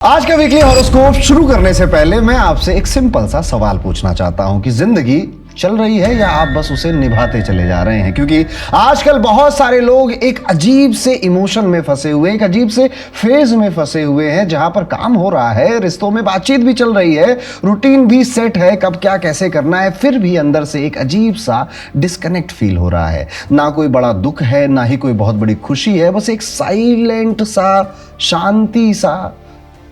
आज का weekly horoscope शुरू करने से पहले मैं आपसे एक सिंपल सा सवाल पूछना चाहता हूं कि जिंदगी चल रही है या आप बस उसे निभाते चले जा रहे हैं। क्योंकि आजकल बहुत सारे लोग एक अजीब से इमोशन में फंसे हुए, एक अजीब से फेज में फंसे हुए हैं जहां पर काम हो रहा है, रिश्तों में बातचीत भी चल रही है, रूटीन भी सेट है, कब क्या कैसे करना है, फिर भी अंदर से एक अजीब सा डिस्कनेक्ट फील हो रहा है। ना कोई बड़ा दुख है, ना ही कोई बहुत बड़ी खुशी है, बस एक साइलेंट सा शांति सा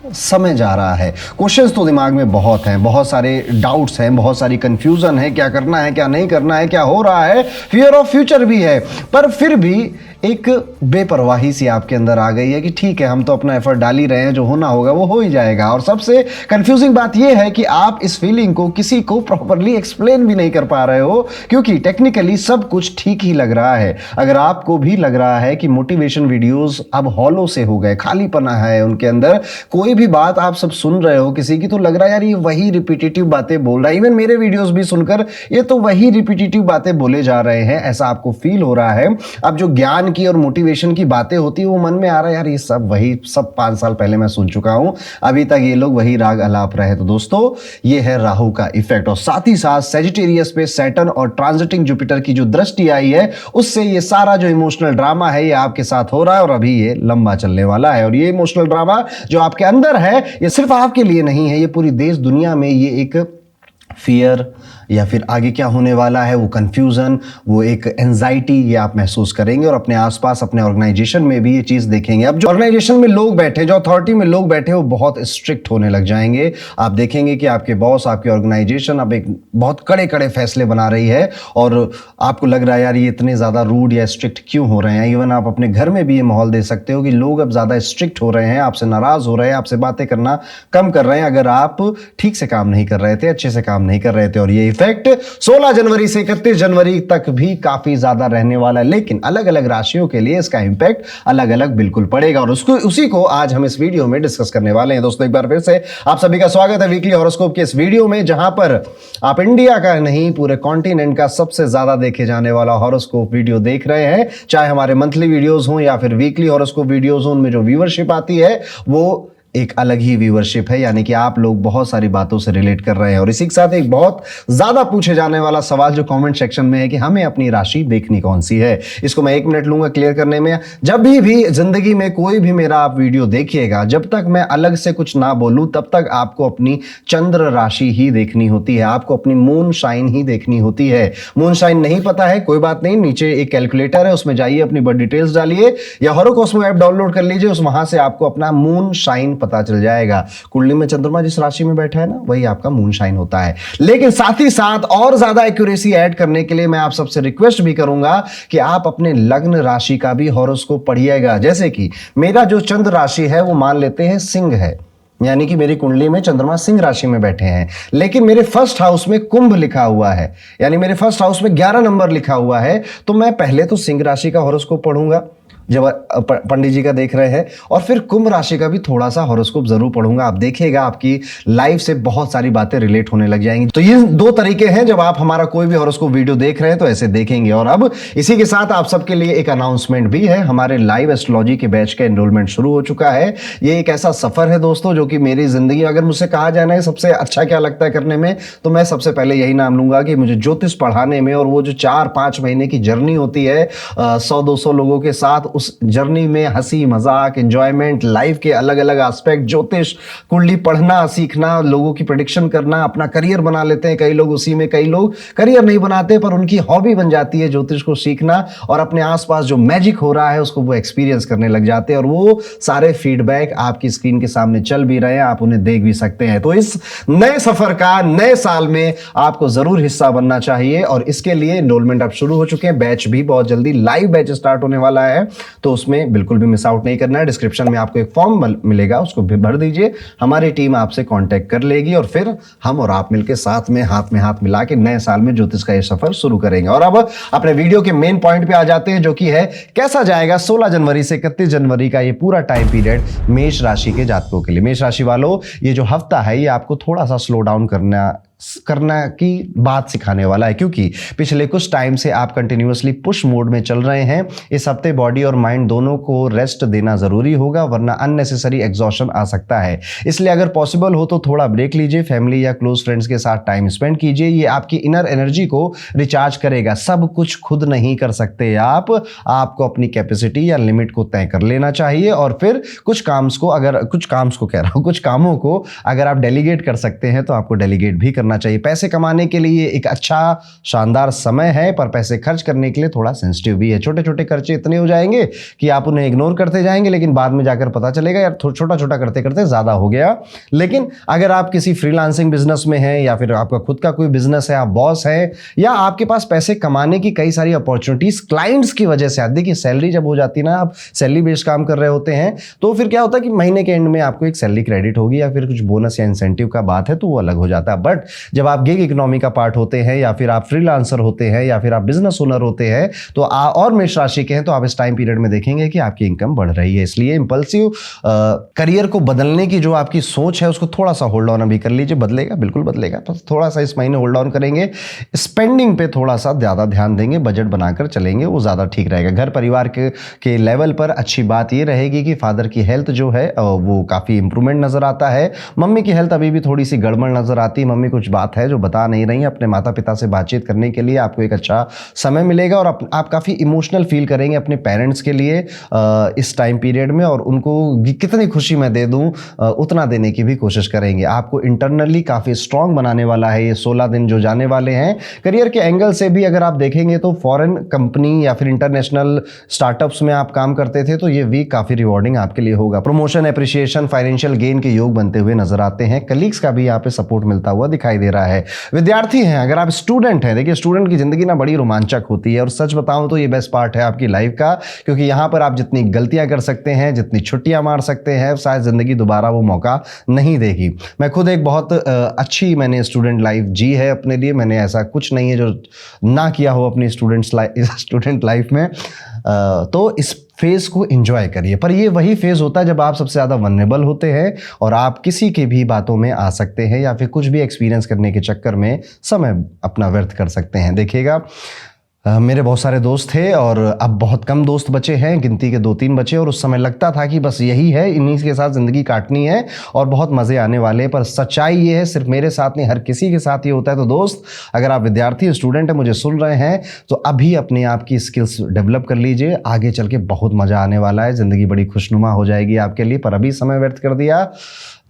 समय जा रहा है। क्वेश्चंस तो दिमाग में बहुत हैं, बहुत सारे डाउट्स हैं, बहुत सारी कंफ्यूजन है, क्या करना है क्या नहीं करना है, क्या हो रहा है, फियर ऑफ फ्यूचर भी है। पर फिर भी एक बेपरवाही सी आपके अंदर आ गई है कि ठीक है, हम तो अपना एफर्ट डाल ही रहे हैं, जो होना होगा वो हो ही जाएगा। और सबसे कंफ्यूजिंग बात यह है कि आप इस फीलिंग को किसी को प्रॉपरली एक्सप्लेन भी नहीं कर पा रहे हो, क्योंकि टेक्निकली सब कुछ ठीक ही लग रहा है। अगर आपको भी लग रहा है कि मोटिवेशन वीडियोस अब हॉलो से हो गए, खालीपना है उनके अंदर, कोई भी बात आप सब सुन रहे हो किसी की तो लग रहा है यार ये वही रिपीटेटिव बातें बोल रहा है, इवन मेरे वीडियोस भी सुनकर ये तो वही रिपीटेटिव बातें बोले जा रहे हैं, ऐसा आपको फील हो रहा है। अब जो ज्ञान की और मोटिवेशन की बातें होती है वो मन में आ रहा है यार ये सब वही, सब 5 साल पहले मैं सुन चुका हूं, अभी तक ये लोग वही राग अलाप रहे। तो दोस्तों ये है राहु का इफेक्ट, और साथ ही साथ सेजिटेरियस पे सैटर्न और ट्रांजिटिंग जुपिटर की जो दृष्टि आई है उससे ये सारा जो इमोशनल ड्रामा है ये आपके साथ हो रहा है, और अभी ये लंबा चलने वाला है। और ये इमोशनल ड्रामा जो आपके अंदर है ये सिर्फ आपके लिए नहीं है, ये पूरी देश दुनिया में ये एक फियर या फिर आगे क्या होने वाला है वो कंफ्यूजन, वो एक एंजाइटी ये आप महसूस करेंगे, और अपने आसपास अपने ऑर्गेनाइजेशन में भी ये चीज देखेंगे। अब जो ऑर्गेनाइजेशन में लोग बैठे, जो अथॉरिटी में लोग बैठे वो बहुत स्ट्रिक्ट होने लग जाएंगे। आप देखेंगे कि आपके बॉस, आपकी ऑर्गेनाइजेशन अब एक बहुत कड़े कड़े फैसले बना रही है, और आपको लग रहा है यार ये इतने ज्यादा रूड या स्ट्रिक्ट क्यों हो रहे हैं। इवन आप अपने घर में भी ये माहौल दे सकते हो कि लोग अब ज्यादा स्ट्रिक्ट हो रहे हैं, आपसे नाराज हो रहे हैं, आपसे बातें करना कम कर रहे हैं, अगर आप ठीक से काम नहीं कर रहे थे, अच्छे से काम नहीं कर रहे थे। और ये इफेक्ट 16 जनवरी से 31 जनवरी तक भी काफी ज्यादा रहने वाला है, लेकिन अलग अलग राशियों के लिए इसका इंपैक्ट अलग अलग बिल्कुल पड़ेगा, और उसी को आज हम इस वीडियो में डिस्कस करने वाले हैं। दोस्तों एक बार फिर से आप सभी का स्वागत है वीकली हॉरोस्कोप के इस वीडियो में, जहां पर आप इंडिया का नहीं पूरे कॉन्टिनेंट का सबसे ज्यादा देखे जाने वाला हॉरोस्कोप वीडियो देख रहे हैं। चाहे हमारे मंथली वीडियोस हो या फिर वीकली हॉरोस्कोप वीडियोस हो, उनमें जो व्यूअरशिप आती है वो एक अलग ही व्यूअरशिप है, यानी कि आप लोग बहुत सारी बातों से रिलेट कर रहे हैं। और इसी के साथ एक बहुत ज्यादा पूछे जाने वाला सवाल जो कमेंट सेक्शन में है कि हमें अपनी राशि देखनी कौन सी है, इसको मैं 1 मिनट लूंगा क्लियर करने में। जब भी जिंदगी में कोई भी मेरा आप वीडियो देखिएगा, जब तक मैं अलग से कुछ ना बोलूं तब तक आपको अपनी चंद्र राशि ही देखनी होती है, आपको अपनी मून शाइन ही देखनी होती है। मून शाइन नहीं पता है कोई बात नहीं, नीचे एक कैलकुलेटर है, उसमें जाइए, अपनी बर्थ डिटेल्स डालिए या हॉरोकोस्मो ऐप डाउनलोड कर लीजिए, उस वहां से आपको अपना मून शाइन पता चल जाएगा। कुंडली में चंद्रमा जिस राशि में बैठा है ना, वही आपका मून शाइन होता है। लेकिन साथ ही साथ और ज्यादा एक्यूरेसी ऐड करने के लिए मैं आप सबसे रिक्वेस्ट भी करूंगा कि आप अपने लग्न राशि का भी हॉरोस्कोप पढ़िएगा। जैसे कि मेरा जो चंद्र राशि है वो मान लेते हैं सिंह है, यानी कि मेरी कुंडली में चंद्रमा सिंह राशि में बैठे हैं, लेकिन मेरे फर्स्ट हाउस में कुंभ लिखा हुआ है, यानी मेरे फर्स्ट हाउस में 11 नंबर लिखा हुआ है। तो मैं पहले तो सिंह राशि का हॉरोस्कोप पढ़ूंगा जब पंडित जी का देख रहे हैं, और फिर कुंभ राशि का भी थोड़ा सा हॉरोस्कोप जरूर पढ़ूंगा। आप देखिएगा आपकी लाइफ से बहुत सारी बातें रिलेट होने लग जाएंगी। तो ये 2 तरीके हैं जब आप हमारा कोई भी हॉरोस्कोप वीडियो देख रहे हैं तो ऐसे देखेंगे। और अब इसी के साथ आप सबके लिए एक अनाउंसमेंट भी है, हमारे लाइव एस्ट्रोलॉजी के बैच का एनरोलमेंट शुरू हो चुका है। ये एक ऐसा सफर है दोस्तों जो कि मेरी जिंदगी, अगर मुझसे कहा जाना है सबसे अच्छा क्या लगता है करने में, तो मैं सबसे पहले यही नाम लूंगा कि मुझे ज्योतिष पढ़ाने में, और वो जो 4-5 महीने की जर्नी होती है 100-200 लोगों के साथ, उस जर्नी में हंसी मजाक एंजॉयमेंट, लाइफ के अलग अलग एस्पेक्ट, ज्योतिष कुंडली पढ़ना सीखना, लोगों की प्रेडिक्शन करना, अपना करियर बना लेते हैं कई लोग उसी में, कई लोग करियर नहीं बनाते पर उनकी हॉबी बन जाती है ज्योतिष को सीखना, और अपने आसपास जो मैजिक हो रहा है उसको वो एक्सपीरियंस करने लग जाते हैं। और वो सारे फीडबैक आपकी स्क्रीन के सामने चल भी रहे हैं, आप उन्हें देख भी सकते हैं। तो इस नए सफर का नए साल में आपको जरूर हिस्सा बनना चाहिए, और इसके लिए एनरोलमेंट अब शुरू हो चुके हैं। बैच भी बहुत जल्दी लाइव बैच स्टार्ट होने वाला है, तो उसमें बिल्कुल भी मिस आउट नहीं करना है। डिस्क्रिप्शन में आपको एक फॉर्म मिलेगा, उसको भी भर दीजिए, हमारी टीम आपसे कांटेक्ट कर लेगी, और फिर हम और आप मिलकर साथ में हाथ मिला के नए साल में ज्योतिष का ये सफर शुरू करेंगे। और अब अपने वीडियो के मेन पॉइंट पे आ जाते हैं, जो कि है कैसा जाएगा 16 जनवरी से 31 जनवरी का ये पूरा टाइम पीरियड मेष राशि के जातकों के लिए। मेष राशि वालों, ये जो हफ्ता है ये आपको थोड़ा सा स्लो डाउन करना करना की बात सिखाने वाला है, क्योंकि पिछले कुछ टाइम से आप कंटिन्यूअसली पुश मोड में चल रहे हैं। इस हफ्ते बॉडी और माइंड दोनों को रेस्ट देना जरूरी होगा, वरना अननेसेसरी एग्जॉशन आ सकता है। इसलिए अगर पॉसिबल हो तो थोड़ा ब्रेक लीजिए, फैमिली या क्लोज फ्रेंड्स के साथ टाइम स्पेंड कीजिए। ये आपकी इनर एनर्जी को रिचार्ज करेगा। सब कुछ खुद नहीं कर सकते आपको अपनी कैपेसिटी या लिमिट को तय कर लेना चाहिए, और फिर कुछ कामों को अगर आप डेलीगेट कर सकते हैं तो आपको डेलीगेट भी करना चाहिए। पैसे कमाने के लिए एक अच्छा शानदार समय है, पर पैसे खर्च करने के लिए थोड़ा सेंसिटिव भी है। छोटे छोटे खर्चे इतने हो जाएंगे कि आप उन्हें इग्नोर करते जाएंगे, लेकिन बाद में जाकर पता चलेगा यार छोटा छोटा करते करते ज्यादा हो गया। लेकिन अगर आप किसी फ्रीलांसिंग बिजनेस में हैं, या फिर आपका खुद का कोई बिजनेस है, आप बॉस है, या आपके पास पैसे कमाने की कई सारी अपॉर्चुनिटीज क्लाइंट्स की वजह से, देखिए सैलरी जब हो जाती है ना, आप सैलरी बेस्ड काम कर रहे होते हैं, तो फिर क्या होता है कि महीने के एंड में आपको एक सैलरी क्रेडिट होगी, या फिर कुछ बोनस या इंसेंटिव का बात है तो वो अलग हो जाता है। बट जब आप गिग इकोनॉमी का पार्ट होते हैं, या फिर आप फ्रीलांसर होते हैं, या फिर आप बिजनेस ओनर होते हैं, तो और मेष राशि के हैं, तो आप इस टाइम पीरियड में देखेंगे कि आपकी इनकम बढ़ रही है। इसलिए इंपल्सिव करियर को बदलने की जो आपकी सोच है उसको थोड़ा सा होल्ड ऑन अभी कर लीजिए। बदलेगा, बिल्कुल बदलेगा, तो थोड़ा सा इस महीने होल्ड ऑन करेंगे। स्पेंडिंग पे थोड़ा सा ज्यादा ध्यान देंगे, बजट बनाकर चलेंगे, वो ज्यादा ठीक रहेगा। घर परिवार के लेवल पर अच्छी बात ये रहेगी कि फादर की हेल्थ जो है वो काफी इंप्रूवमेंट नजर आता है। मम्मी की हेल्थ अभी भी थोड़ी सी गड़बड़ नजर आती है। मम्मी कुछ बात है जो बता नहीं रही है। अपने माता पिता से बातचीत करने के लिए आपको एक अच्छा समय मिलेगा, और आप काफी इमोशनल फील करेंगे अपने पेरेंट्स के लिए इस टाइम पीरियड में, और उनको कितनी खुशी मैं दे दूं उतना देने की भी कोशिश करेंगे। आपको इंटरनली काफी स्ट्रांग बनाने वाला है ये 16 दिन जो जाने वाले हैं। करियर के एंगल से भी अगर आप देखेंगे तो फॉरेन कंपनी या फिर इंटरनेशनल स्टार्टअप्स में आप काम करते थे तो ये वीक काफी रिवॉर्डिंग आपके लिए होगा। प्रमोशन, एप्रिसिएशन, फाइनेंशियल गेन के योग बनते हुए नजर आते हैं। कलीग्स का भी यहाँ पे सपोर्ट मिलता हुआ दिखाई दे रहा है। विद्यार्थी हैं, अगर आप स्टूडेंट हैं, देखिए स्टूडेंट की जिंदगी ना बड़ी रोमांचक होती है, और सच बताऊं तो ये बेस्ट पार्ट है आपकी लाइफ का, क्योंकि यहाँ पर आप जितनी गलतियां कर सकते हैं, जितनी छुट्टियां मार सकते हैं, शायद जिंदगी दोबारा वो मौका नहीं देगी। मैं खुद एक बहुत अच्छी मैंने स्टूडेंट लाइफ जी है अपने लिए। मैंने ऐसा कुछ नहीं है जो ना किया हो अपनी स्टूडेंट लाइफ में। तो इस फेज को एंजॉय करिए, पर ये वही फेज होता है जब आप सबसे ज़्यादा वल्नरेबल होते हैं और आप किसी के भी बातों में आ सकते हैं, या फिर कुछ भी एक्सपीरियंस करने के चक्कर में समय अपना व्यर्थ कर सकते हैं। देखिएगा, मेरे बहुत सारे दोस्त थे और अब बहुत कम दोस्त बचे हैं, गिनती के 2-3 बचे, और उस समय लगता था कि बस यही है, इन्हीं के साथ ज़िंदगी काटनी है और बहुत मज़े आने वाले हैं। पर सच्चाई ये है, सिर्फ मेरे साथ नहीं, हर किसी के साथ ये होता है। तो दोस्त, अगर आप विद्यार्थी स्टूडेंट हैं, मुझे सुन रहे हैं, तो अभी अपने आप की स्किल्स डेवलप कर लीजिए। आगे चल के बहुत मज़ा आने वाला है, ज़िंदगी बड़ी खुशनुमा हो जाएगी आपके लिए। पर अभी समय व्यर्थ कर दिया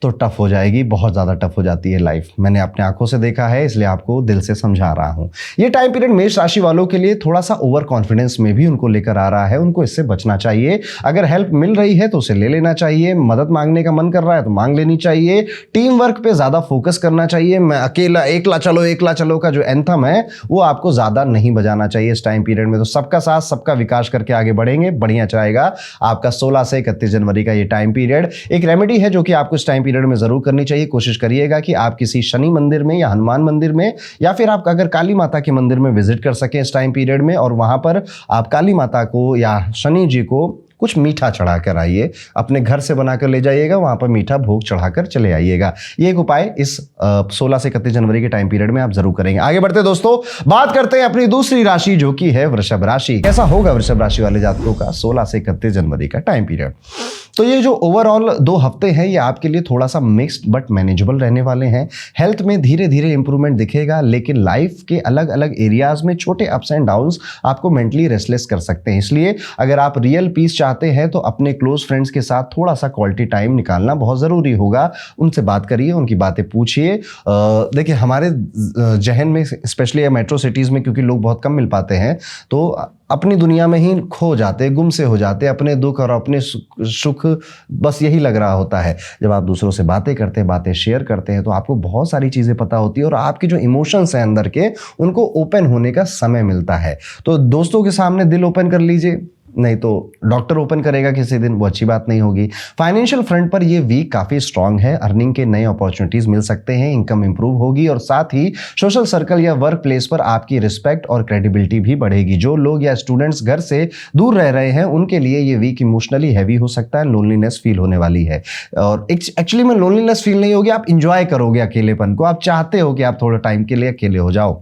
तो टफ हो जाएगी, बहुत ज़्यादा टफ हो जाती है लाइफ। मैंने अपने आंखों से देखा है, इसलिए आपको दिल से समझा रहा हूँ। ये टाइम पीरियड मेष राशि वालों के लिए थोड़ा सा ओवर कॉन्फिडेंस में भी उनको लेकर आ रहा है। उनको इससे बचना चाहिए। अगर हेल्प मिल रही है तो उसे ले लेना चाहिए। मदद मांगने का मन कर रहा है तो मांग लेनी चाहिए। टीम वर्क पे ज़्यादा फोकस करना चाहिए। मैं अकेला एकला चलो का जो एंथम है वो आपको ज़्यादा नहीं बजाना चाहिए इस टाइम पीरियड में। तो सबका साथ सबका विकास करके आगे बढ़ेंगे, बढ़िया जाएगा आपका 16 से 31 जनवरी का ये टाइम पीरियड। एक रेमेडी है जो कि आपको इस टाइम पीरियड में जरूर करनी चाहिए। कोशिश करिएगा कि आप किसी शनि मंदिर में या हनुमान मंदिर में, या फिर आप अगर काली माता के मंदिर में विजिट कर सकें इस टाइम पीरियड में, और वहां पर आप काली माता को या शनि जी को कुछ मीठा चढ़ा कर आइए। अपने घर से बनाकर ले जाइएगा, वहां पर मीठा भोग चढ़ाकर चले आइएगा। ये एक उपाय इस 16 से 31 जनवरी के टाइम पीरियड में आप जरूर करेंगे। आगे बढ़ते दोस्तों, बात करते हैं अपनी दूसरी राशि जो कि है वृषभ राशि। कैसा होगा वृषभ राशि वाले जातकों का 16 से 31 जनवरी का टाइम पीरियड? तो ये जो ओवरऑल 2 हफ्ते हैं ये आपके लिए थोड़ा सा मिक्स्ड बट मैनेजेबल रहने वाले हैं। हेल्थ में धीरे धीरे इंप्रूवमेंट दिखेगा, लेकिन लाइफ के अलग अलग एरियाज में छोटे अप्स एंड डाउन्स आपको मेंटली रेस्टलेस कर सकते हैं। इसलिए अगर आप रियल पीस चाहते हैं तो अपने क्लोज फ्रेंड्स के साथ थोड़ा सा क्वालिटी टाइम निकालना बहुत ज़रूरी होगा। उनसे बात करिए, उनकी बातें पूछिए। देखिए, हमारे जहन में स्पेशली मेट्रो सिटीज़ में क्योंकि लोग बहुत कम मिल पाते हैं, तो अपनी दुनिया में ही खो जाते, गुम से हो जाते, अपने दुख और अपने सुख बस यही लग रहा होता है। जब आप दूसरों से बातें करते हैं, बातें शेयर करते हैं, तो आपको बहुत सारी चीज़ें पता होती है और आपके जो इमोशंस हैं अंदर के, उनको ओपन होने का समय मिलता है। तो दोस्तों के सामने दिल ओपन कर लीजिए, नहीं तो डॉक्टर ओपन करेगा किसी दिन, वो अच्छी बात नहीं होगी। फाइनेंशियल फ्रंट पर ये वीक काफी स्ट्रांग है, अर्निंग के नए अपॉर्चुनिटीज मिल सकते हैं, इनकम इंप्रूव होगी और साथ ही सोशल सर्कल या वर्क प्लेस पर आपकी रिस्पेक्ट और क्रेडिबिलिटी भी बढ़ेगी। जो लोग या स्टूडेंट्स घर से दूर रह रहे हैं उनके लिए ये वीक इमोशनली हैवी हो सकता है, लोनलीनेस फील होने वाली है। और एक्चुअली में लोनलीनेस फील नहीं होगी, आप इंजॉय करोगे अकेलेपन को, आप चाहते हो कि आप थोड़ा टाइम के लिए अकेले हो जाओ।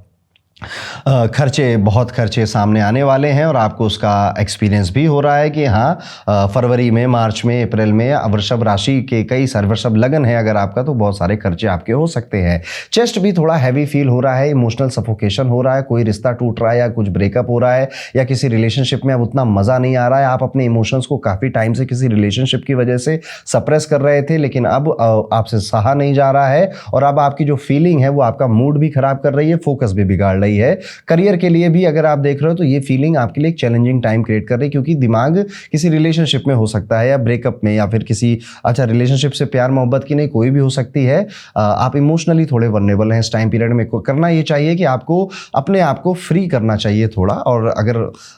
बहुत खर्चे सामने आने वाले हैं और आपको उसका एक्सपीरियंस भी हो रहा है कि हाँ फरवरी में, मार्च में, अप्रैल में वृषभ राशि के कई सारे, वृषभ लगन है अगर आपका, तो बहुत सारे खर्चे आपके हो सकते हैं। चेस्ट भी थोड़ा हैवी फील हो रहा है, इमोशनल सफोकेशन हो रहा है, कोई रिश्ता टूट रहा है या कुछ ब्रेकअप हो रहा है या किसी रिलेशनशिप में अब उतना मज़ा नहीं आ रहा है। आप अपने इमोशंस को काफ़ी टाइम से किसी रिलेशनशिप की वजह से सप्रेस कर रहे थे, लेकिन अब आपसे सहा नहीं जा रहा है और अब आपकी जो फीलिंग है वो आपका मूड भी खराब कर रही है, फोकस भी बिगाड़ रही है। करियर के लिए भी अगर आप देख रहे हो तो ये फीलिंग आपके लिए एक चैलेंजिंग टाइम क्रिएट कर रही है, क्योंकि दिमाग किसी रिलेशनशिप में हो सकता है या ब्रेकअप में या फिर किसी रिलेशनशिप से प्यार मोहब्बत की नहीं, कोई भी हो सकती है। आप इमोशनली थोड़े वल्नरेबल हैं इस टाइम पीरियड में। करना ये चाहिए कि आपको अपने आप को फ्री करना चाहिए थोड़ा, और अगर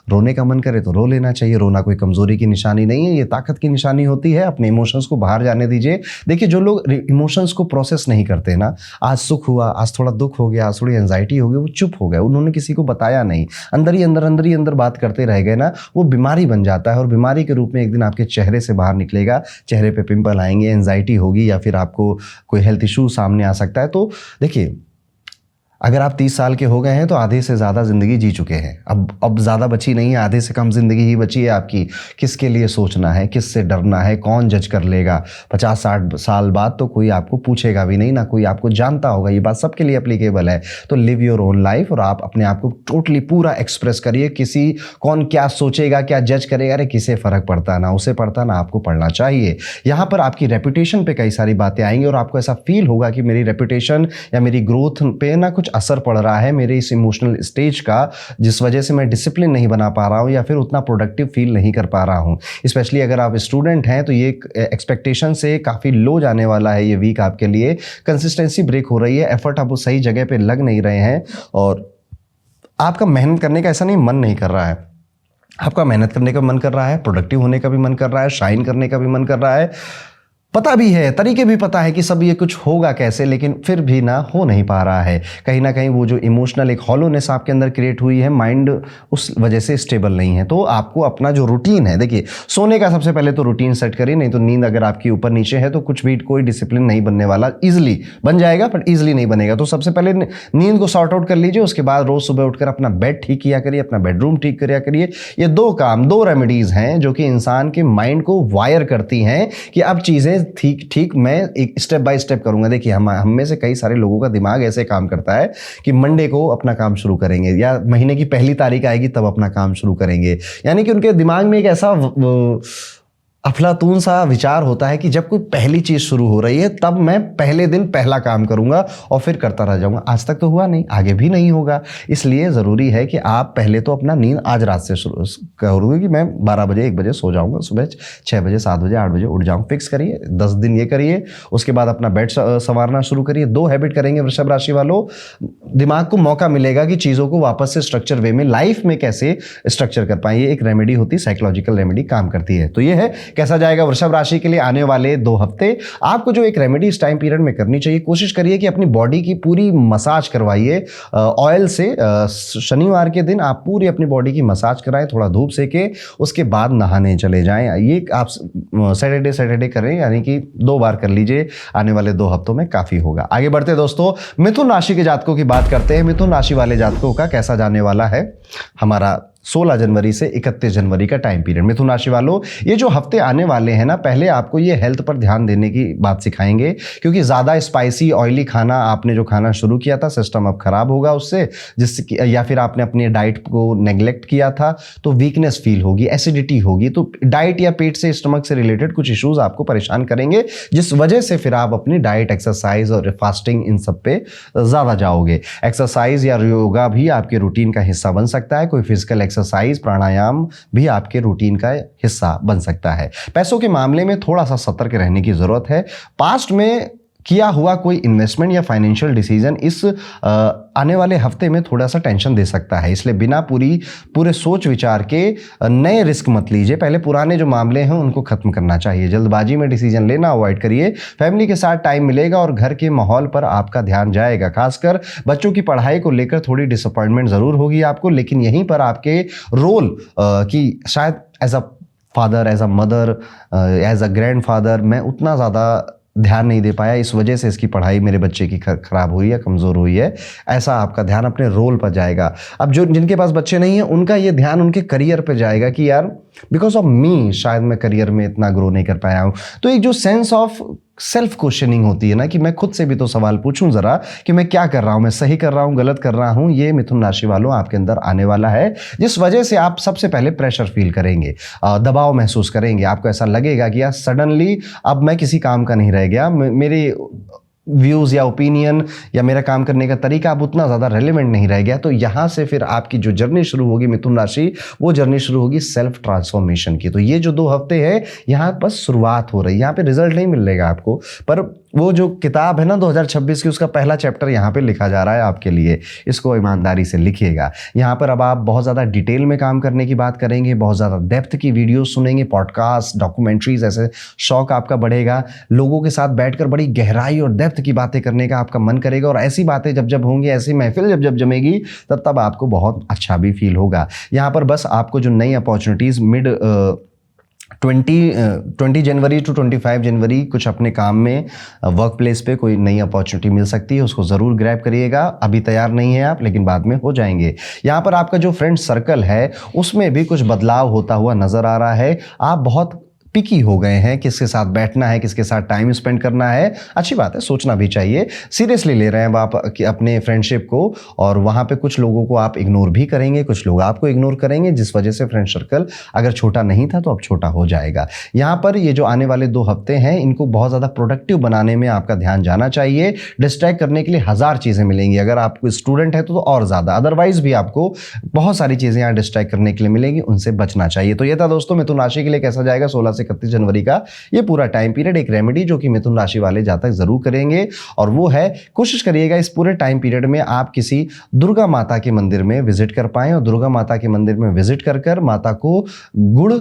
रोने का मन करे तो रो लेना चाहिए। रोना कोई कमजोरी की निशानी नहीं है, ये ताकत की निशानी होती है। अपने इमोशंस को बाहर जाने दीजिए। देखिए जो लोग इमोशंस को प्रोसेस नहीं करते ना, आज सुख हुआ, आज थोड़ा दुख हो गया, आज थोड़ी एंजाइटी हो गई, वो चुप हो गए, उन्होंने किसी को बताया नहीं, अंदर ही अंदर बात करते रह गए ना, वो बीमारी बन जाता है और बीमारी के रूप में एक दिन आपके चेहरे से बाहर निकलेगा। चेहरे पे पिंपल आएंगे, एंजाइटी होगी या फिर आपको कोई हेल्थ इशू सामने आ सकता है। तो देखिए अगर आप 30 साल के हो गए हैं तो आधे से ज़्यादा ज़िंदगी जी चुके हैं, अब ज़्यादा बची नहीं है, आधे से कम ज़िंदगी ही बची है आपकी। किसके लिए सोचना है, किससे डरना है, कौन जज कर लेगा? 50-60 साल बाद तो कोई आपको पूछेगा भी नहीं ना, कोई आपको जानता होगा। ये बात सबके लिए एप्लीकेबल है। तो लिव योर ओन लाइफ और आप अपने आप को टोटली पूरा एक्सप्रेस करिए। किसी कौन क्या सोचेगा, क्या जज करेगा, अरे किसे फ़र्क पड़ता है, ना उसे पड़ता ना आपको पढ़ना चाहिए। यहाँ पर आपकी रेपुटेशन पे कई सारी बातें आएंगी और आपको ऐसा फील होगा कि मेरी रेपुटेशन या मेरी ग्रोथ पे ना कुछ असर पड़ रहा है मेरे इस इमोशनल स्टेज का, जिस वजह से मैं डिसिप्लिन नहीं बना पा रहा हूं या फिर उतना प्रोडक्टिव फील नहीं कर पा रहा हूं। स्पेशली अगर आप स्टूडेंट हैं तो ये एक्सपेक्टेशन से काफ़ी लो जाने वाला है ये वीक आपके लिए। कंसिस्टेंसी ब्रेक हो रही है, एफर्ट आप उस सही जगह पे लग नहीं रहे हैं और आपका मेहनत करने का ऐसा नहीं मन नहीं कर रहा है, आपका मेहनत करने का मन कर रहा है, प्रोडक्टिव होने का भी मन कर रहा है, शाइन करने का भी मन कर रहा है। पता भी है, तरीके भी पता है कि सब ये कुछ होगा कैसे, लेकिन फिर भी ना हो नहीं पा रहा है। कहीं ना कहीं वो जो इमोशनल एक हॉलोनेस आपके अंदर क्रिएट हुई है, माइंड उस वजह से स्टेबल नहीं है। तो आपको अपना जो रूटीन है, देखिए सोने का सबसे पहले तो रूटीन सेट करिए, नहीं तो नींद अगर आपकी ऊपर नीचे है तो कुछ भी कोई डिसिप्लिन नहीं बनने वाला। ईजिली बन जाएगा पर ईजिली नहीं बनेगा। तो सबसे पहले नींद को सॉर्ट आउट कर लीजिए, उसके बाद रोज सुबह उठकर अपना बेड ठीक किया करिए, अपना बेडरूम ठीक किया करिए। ये दो रेमेडीज हैं जो कि इंसान के माइंड को वायर करती हैं कि अब चीज़ें ठीक मैं एक स्टेप बाय स्टेप करूंगा। देखिए हम में से कई सारे लोगों का दिमाग ऐसे काम करता है कि मंडे को अपना काम शुरू करेंगे या महीने की पहली तारीख आएगी तब अपना काम शुरू करेंगे। यानी कि उनके दिमाग में एक ऐसा अफलातून सा विचार होता है कि जब कोई पहली चीज शुरू हो रही है तब मैं पहले दिन पहला काम करूंगा और फिर करता रह जाऊंगा। आज तक तो हुआ नहीं, आगे भी नहीं होगा। इसलिए जरूरी है कि आप पहले तो अपना नींद आज रात से शुरू करोगे कि मैं 12 बजे 1 बजे सो जाऊंगा, सुबह 6 बजे 7 बजे 8 बजे उठ जाऊंगा। फिक्स करिए, 10 दिन ये करिए। उसके बाद अपना बेड संवारना शुरू करिए। 2 हैबिट करेंगे वृषभ राशि वालों, दिमाग को मौका मिलेगा कि चीजों को वापस से स्ट्रक्चर वे में लाइफ में कैसे स्ट्रक्चर कर पाए। ये एक रेमेडी होती है, साइकोलॉजिकल रेमेडी काम करती है। तो ये है कैसा जाएगा वृषभ राशि के लिए आने वाले 2 हफ्ते। आपको जो एक रेमेडी इस टाइम पीरियड में करनी चाहिए, कोशिश करिए कि अपनी बॉडी की पूरी मसाज करवाइए ऑयल से। शनिवार के दिन आप पूरी अपनी बॉडी की मसाज कराएं, थोड़ा धूप सेके, उसके बाद नहाने चले जाएं। ये आप सैटरडे करें, यानी कि 2 बार कर लीजिए। आने वाले 2 हफ्तों में काफी होगा। आगे बढ़ते दोस्तों, मिथुन राशि के जातकों की बात करते हैं। मिथुन राशि वाले जातकों का कैसा जाने वाला है हमारा 16 जनवरी से 31 जनवरी का टाइम पीरियड। मिथुन राशि वालों, ये जो हफ्ते आने वाले हैं ना, पहले आपको ये हेल्थ पर ध्यान देने की बात सिखाएंगे, क्योंकि ज़्यादा स्पाइसी ऑयली खाना आपने जो खाना शुरू किया था, सिस्टम अब खराब होगा उससे, जिससे या फिर आपने अपनी डाइट को नेग्लेक्ट किया था तो वीकनेस फील होगी, एसिडिटी होगी। तो डाइट या पेट से, स्टमक से रिलेटेड कुछ इश्यूज आपको परेशान करेंगे, जिस वजह से फिर आप अपनी डाइट, एक्सरसाइज और फास्टिंग इन सब पे ज़्यादा जाओगे। एक्सरसाइज या योगा भी आपके रूटीन का हिस्सा बन सकता है। कोई फिजिकल एक्सरसाइज, प्राणायाम भी आपके रूटीन का हिस्सा बन सकता है। पैसों के मामले में थोड़ा सा सतर्क रहने की जरूरत है। पास्ट में किया हुआ कोई इन्वेस्टमेंट या फाइनेंशियल डिसीजन इस आने वाले हफ्ते में थोड़ा सा टेंशन दे सकता है। इसलिए बिना पूरे सोच विचार के नए रिस्क मत लीजिए। पहले पुराने जो मामले हैं उनको खत्म करना चाहिए। जल्दबाजी में डिसीजन लेना अवॉइड करिए। फैमिली के साथ टाइम मिलेगा और घर के माहौल पर आपका ध्यान जाएगा। खासकर बच्चों की पढ़ाई को लेकर थोड़ी डिसअपॉइंटमेंट जरूर होगी आपको, लेकिन यहीं पर आपके रोल की शायद as a father, as a mother, as a grandfather मैं उतना ज़्यादा ध्यान नहीं दे पाया, इस वजह से इसकी पढ़ाई मेरे बच्चे की खराब हुई है, कमज़ोर हुई है। ऐसा आपका ध्यान अपने रोल पर जाएगा। अब जो जिनके पास बच्चे नहीं हैं उनका ये ध्यान उनके करियर पे जाएगा कि यार बिकॉज ऑफ मी शायद मैं करियर में इतना ग्रो नहीं कर पाया हूँ। तो एक जो सेंस ऑफ सेल्फ क्वेश्चनिंग होती है ना, कि मैं खुद से भी तो सवाल पूछूं जरा कि मैं क्या कर रहा हूं, मैं सही कर रहा हूं, गलत कर रहा हूं, ये मिथुन राशि वालों आपके अंदर आने वाला है, जिस वजह से आप सबसे पहले प्रेशर फील करेंगे, दबाव महसूस करेंगे। आपको ऐसा लगेगा कि यार सडनली अब मैं किसी काम का नहीं रह गया, मेरे व्यूज़ या ओपिनियन या मेरा काम करने का तरीका अब उतना ज़्यादा रेलेवेंट नहीं रह गया। तो यहाँ से फिर आपकी जो जर्नी शुरू होगी मिथुन राशि, वो जर्नी शुरू होगी सेल्फ ट्रांसफॉर्मेशन की। तो ये जो 2 हफ्ते हैं यहाँ बस शुरुआत हो रही है, यहाँ पे रिजल्ट नहीं मिलेगा आपको, पर वो जो किताब है ना 2026 की, उसका पहला चैप्टर यहाँ पे लिखा जा रहा है आपके लिए। इसको ईमानदारी से लिखिएगा। यहाँ पर अब आप बहुत ज़्यादा डिटेल में काम करने की बात करेंगे, बहुत ज़्यादा डेप्थ की वीडियो सुनेंगे, पॉडकास्ट, डॉक्यूमेंट्रीज, ऐसे शौक आपका बढ़ेगा। लोगों के साथ बैठकर बड़ी गहराई और डेप्थ की बातें करने का आपका मन करेगा, और ऐसी बातें जब जब होंगी, ऐसी महफिल जब जब जमेगी, तब तब आपको बहुत अच्छा भी फील होगा। यहाँ पर बस आपको जो नई अपॉर्चुनिटीज़ मिड 20 जनवरी टू 25 जनवरी कुछ अपने काम में वर्क प्लेस पे कोई नई अपॉर्चुनिटी मिल सकती है, उसको ज़रूर ग्रैब करिएगा। अभी तैयार नहीं है आप, लेकिन बाद में हो जाएंगे। यहाँ पर आपका जो फ्रेंड सर्कल है उसमें भी कुछ बदलाव होता हुआ नज़र आ रहा है। आप बहुत पिकी हो गए हैं, किसके साथ बैठना है, किसके साथ टाइम स्पेंड करना है। अच्छी बात है, सोचना भी चाहिए। सीरियसली ले रहे हैं आप अपने फ्रेंडशिप को, और वहाँ पे कुछ लोगों को आप इग्नोर भी करेंगे, कुछ लोग आपको इग्नोर करेंगे, जिस वजह से फ्रेंड सर्कल अगर छोटा नहीं था तो अब छोटा हो जाएगा। यहाँ पर ये जो आने वाले 2 हफ्ते हैं, इनको बहुत ज़्यादा प्रोडक्टिव बनाने में आपका ध्यान जाना चाहिए। डिस्ट्रैक्ट करने के लिए 1000 चीज़ें मिलेंगी। अगर आप स्टूडेंट है तो और ज़्यादा, अदरवाइज भी आपको बहुत सारी चीज़ें यहाँ डिस्ट्रैक्ट करने के लिए मिलेंगी, उनसे बचना चाहिए। तो ये था दोस्तों मिथुन राशि के लिए कैसा जाएगा 16 से 31 जनवरी का ये पूरा टाइम पीरियड। एक रेमेडी जो कि मिथुन राशि वाले जातक जरूर करेंगे, और वो है कोशिश करिएगा इस पूरे टाइम पीरियड में आप किसी दुर्गा माता के मंदिर में विजिट कर पाएं, और दुर्गा माता के मंदिर में विजिट कर माता को गुड़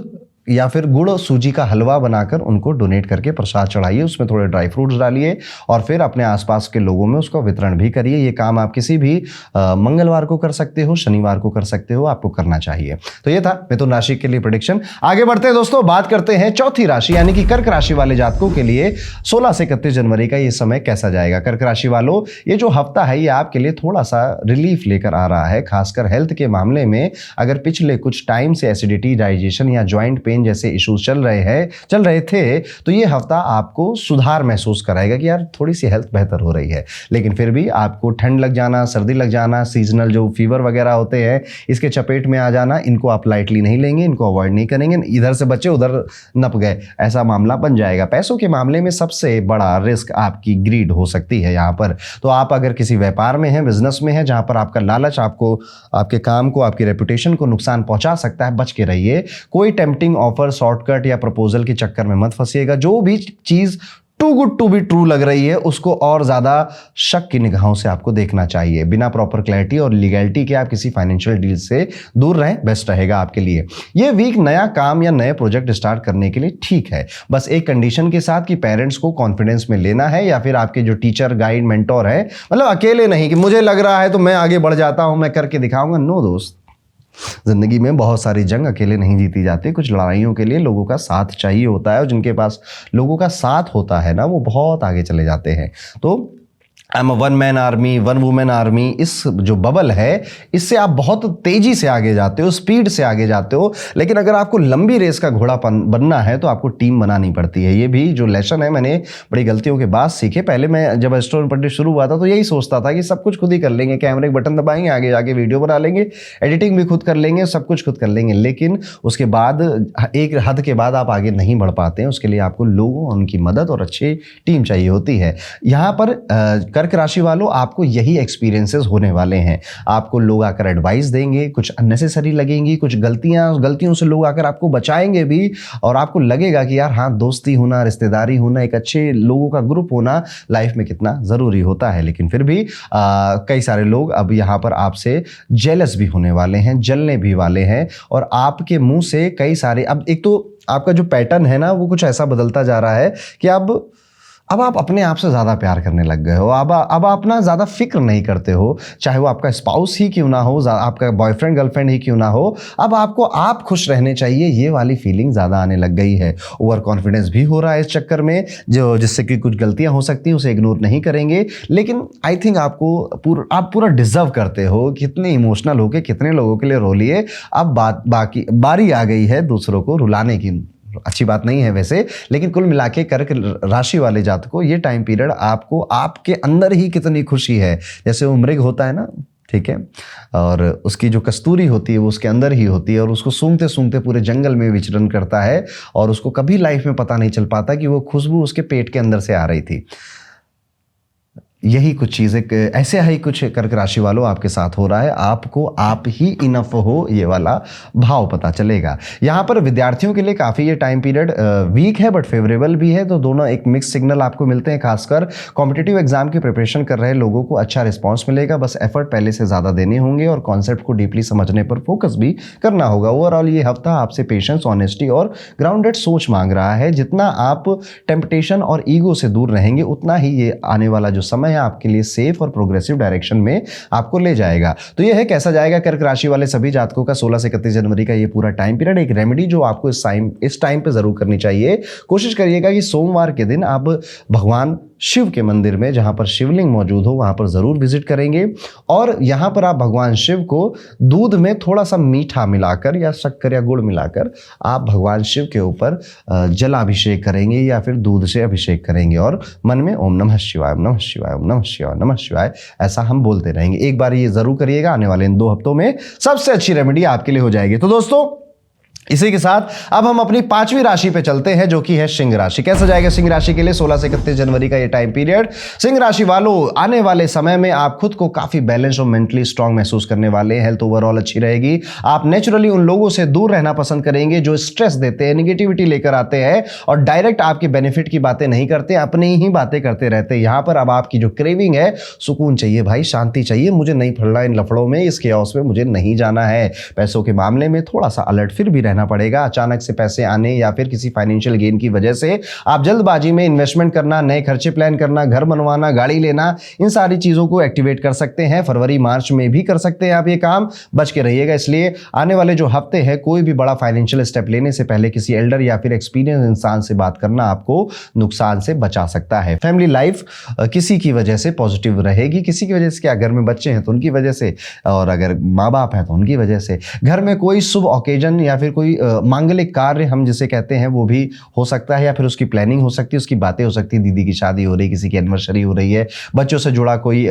या फिर गुड़ सूजी का हलवा बनाकर उनको डोनेट करके प्रसाद चढ़ाइए, उसमें थोड़े ड्राई फ्रूट्स डालिए, और फिर अपने आसपास के लोगों में उसका वितरण भी करिए। ये काम आप किसी भी मंगलवार को कर सकते हो, शनिवार को कर सकते हो, आपको करना चाहिए। तो ये था मिथुन राशि के लिए प्रेडिक्शन। आगे बढ़ते हैं दोस्तों, बात करते हैं चौथी राशि यानी कि कर्क राशि वाले जातकों के लिए 16 से 31 जनवरी का ये समय कैसा जाएगा। कर्क राशि वालों, ये जो हफ्ता है ये आपके लिए थोड़ा सा रिलीफ लेकर आ रहा है, खासकर हेल्थ के मामले में। अगर पिछले कुछ टाइम से एसिडिटी, डाइजेशन या ज्वाइंट पेन जैसे इश्यूज चल रहे थे, तो ये हफ्ता आपको सुधार महसूस कराएगा कि यार थोड़ी सी हेल्थ बेहतर हो रही है। लेकिन फिर भी आपको ठंड लग जाना, सर्दी लग जाना, सीजनल जो फीवर वगैरह होते हैं इसके चपेट में आ जाना, इनको आप लाइटली नहीं लेंगे, इनको अवॉइड नहीं करेंगे। इधर से बचे उधर नप गए, ऐसा मामला बन जाएगा। पैसों के मामले में सबसे बड़ा रिस्क आपकी ग्रीड हो सकती है यहाँ पर। तो आप अगर किसी व्यापार में हैं, बिजनेस में हैं, जहाँ पर आपका लालच आपको, आपके काम को, आपकी रेपुटेशन को नुकसान पहुंचा सकता है, बच के रहिए। कोई टेम्पटिंग ऑफर, शॉर्टकट या प्रपोजल के चक्कर में मत फंसिएगा। जो भी चीज too good to be true लग रही है उसको और ज्यादा शक की निगाहों से आपको देखना चाहिए। बिना प्रॉपर क्लैरिटी और लीगैलिटी के आप किसी फाइनेंशियल डील से दूर रहें, बेस्ट रहेगा आपके लिए। ये वीक नया काम या नए प्रोजेक्ट स्टार्ट करने के लिए ठीक है, बस एक कंडीशन के साथ कि पेरेंट्स को कॉन्फिडेंस में लेना है, या फिर आपके जो टीचर, गाइड, मेंटोर है, मतलब अकेले नहीं कि मुझे लग रहा है तो मैं आगे बढ़ जाता हूं, मैं करके दिखाऊंगा। नो दोस्त, जिंदगी में बहुत सारी जंग अकेले नहीं जीती जाती। कुछ लड़ाइयों के लिए लोगों का साथ चाहिए होता है, और जिनके पास लोगों का साथ होता है ना, वो बहुत आगे चले जाते हैं। तो I am one man army, one women army, इस जो बबल है इससे आप बहुत तेजी से आगे जाते हो, स्पीड से आगे जाते हो। लेकिन अगर आपको लंबी रेस का घोड़ा बनना है तो आपको टीम बनानी पड़ती है। ये भी जो लेसन है मैंने बड़ी गलतियों के बाद सीखे। पहले मैं जब एस्ट्रोनॉमी पढ़ना शुरू हुआ था तो यही सोचता था कि सब कुछ खुद ही कर लेंगे, कैमरे के बटन दबाएंगे, आगे जाके वीडियो बना लेंगे, एडिटिंग भी खुद कर लेंगे, सब कुछ खुद कर लेंगे। लेकिन उसके बाद एक हद के बाद आप आगे नहीं बढ़ पाते हैं। उसके लिए आपको लोगों, उनकी मदद और अच्छी टीम चाहिए होती है। यहाँ पर कर्क राशि वालों, आपको यही एक्सपीरियंसेस होने वाले हैं। आपको लोग आकर एडवाइस देंगे, कुछ अननेसेसरी लगेंगी, कुछ गलतियों से लोग आकर आपको बचाएंगे भी, और आपको लगेगा कि यार हाँ, दोस्ती होना, रिश्तेदारी होना, एक अच्छे लोगों का ग्रुप होना लाइफ में कितना ज़रूरी होता है। लेकिन फिर भी कई सारे लोग अब यहाँ पर आपसे जेलस भी होने वाले हैं, जलने भी वाले हैं, और आपके मुंह से कई सारे, अब एक तो आपका जो पैटर्न है ना वो कुछ ऐसा बदलता जा रहा है कि अब आप अपने आप से ज़्यादा प्यार करने लग गए हो। अब आप ना ज़्यादा फिक्र नहीं करते हो, चाहे वो आपका स्पाउस ही क्यों ना हो, आपका बॉयफ्रेंड गर्लफ्रेंड ही क्यों ना हो। अब आपको आप खुश रहने चाहिए, ये वाली फीलिंग ज़्यादा आने लग गई है। ओवर कॉन्फिडेंस भी हो रहा है इस चक्कर में, जिससे कि कुछ गलतियां हो सकती हैं, उसे इग्नोर नहीं करेंगे। लेकिन आई थिंक आप पूरा डिजर्व करते हो। कितने इमोशनल होके कितने लोगों के लिए रो लिए। अब बाकी बारी आ गई है दूसरों को रुलाने की। अच्छी बात नहीं है वैसे, लेकिन कुल मिला के कर्क राशि वाले जातकों, ये टाइम पीरियड आपको आपके अंदर ही कितनी खुशी है। जैसे वो मृग होता है ना, ठीक है, और उसकी जो कस्तूरी होती है वो उसके अंदर ही होती है, और उसको सूंघते सूंघते पूरे जंगल में विचरण करता है, और उसको कभी लाइफ में पता नहीं चल पाता कि वो खुशबू उसके पेट के अंदर से आ रही थी। यही कुछ चीज़ें, ऐसे ही कुछ कर्क राशि वालों आपके साथ हो रहा है। आपको आप ही इनफ हो, ये वाला भाव पता चलेगा। यहाँ पर विद्यार्थियों के लिए काफ़ी ये टाइम पीरियड वीक है बट फेवरेबल भी है, तो दोनों एक मिक्स सिग्नल आपको मिलते हैं। खासकर कॉम्पिटिटिव एग्जाम की प्रिपरेशन कर रहे लोगों को अच्छा रिस्पॉन्स मिलेगा। बस एफर्ट पहले से ज़्यादा देने होंगे और कॉन्सेप्ट को डीपली समझने पर फोकस भी करना होगा। ओवरऑल ये हफ्ता आपसे पेशेंस, ऑनेस्टी और ग्राउंडेड सोच मांग रहा है। जितना आप टेम्पटेशन और ईगो से दूर रहेंगे, उतना ही ये आने वाला जो समय है आपके लिए सेफ और प्रोग्रेसिव डायरेक्शन में आपको ले जाएगा। तो ये है कैसा जाएगा कर्क राशि वाले सभी जातकों का 16 से 31 जनवरी का ये पूरा टाइम पीरियड। एक रेमेडी जो आपको इस टाइम पे जरूर करनी चाहिए, कोशिश करिएगा कि सोमवार के दिन आप भगवान शिव के मंदिर में, जहां पर शिवलिंग मौजूद हो, वहां पर जरूर विजिट करेंगे, और यहां पर आप भगवान शिव को दूध में थोड़ा सा मीठा मिलाकर या शक्कर या गुड़ मिलाकर आप भगवान शिव के ऊपर जलाभिषेक करेंगे या फिर दूध से अभिषेक करेंगे, और मन में ओम नमः शिवाय, ओम नमः शिवाय, ओम नमः शिवाय, नमः शिवाय ऐसा हम बोलते रहेंगे। एक बार ये जरूर करिएगा, आने वाले इन 2 हफ्तों में सबसे अच्छी रेमेडी आपके लिए हो जाएगी। तो दोस्तों, इसी के साथ अब हम अपनी 5वीं राशि पे चलते हैं, जो कि है सिंह राशि। कैसा जाएगा सिंह राशि के लिए 16 से 31 जनवरी का ये टाइम पीरियड। सिंह राशि वालों, आने वाले समय में आप खुद को काफी बैलेंस और मेंटली स्ट्रांग महसूस करने वाले हैं। हेल्थ ओवरऑल अच्छी रहेगी। आप नेचुरली उन लोगों से दूर रहना पसंद करेंगे जो स्ट्रेस देते हैं, निगेटिविटी लेकर आते हैं और डायरेक्ट आपके बेनिफिट की बातें नहीं करते, अपनी ही बातें करते रहते हैं। यहां पर अब आपकी जो क्रेविंग है, सुकून चाहिए भाई, शांति चाहिए, मुझे नहीं पड़ना इन लफड़ों में, इस केओस में मुझे नहीं जाना है। पैसों के मामले में थोड़ा सा अलर्ट फिर भी रहना पड़ेगा। अचानक से पैसे आने या फिर किसी फाइनेंशियल गेन की वजह से आप जल्दबाजी में इन्वेस्टमेंट करना, नए खर्चे प्लान करना, घर बनवाना, गाड़ी लेना, इन सारी चीजों को एक्टिवेट कर सकते हैं। फरवरी मार्च में भी कर सकते हैं आप ये काम, बच के रहिएगा। इसलिए आने वाले जो हफ्ते हैं, कोई भी बड़ा फाइनेंशियल स्टेप लेने से पहले किसी एल्डर या फिर एक्सपीरियंस इंसान से बात करना आपको नुकसान से बचा सकता है। फैमिली लाइफ किसी की वजह से पॉजिटिव रहेगी, किसी की वजह से, क्या घर में बच्चे हैं तो उनकी वजह से, और अगर माँ बाप हैं तो उनकी वजह से। घर में कोई शुभ ओकेजन या फिर कोई मांगलिक कार्य हम जिसे कहते हैं वो भी हो सकता है, या फिर उसकी प्लानिंग हो सकती है, उसकी बातें हो सकती है। दीदी की शादी हो रही है, किसी की एनिवर्सरी हो रही है, बच्चों से जुड़ा कोई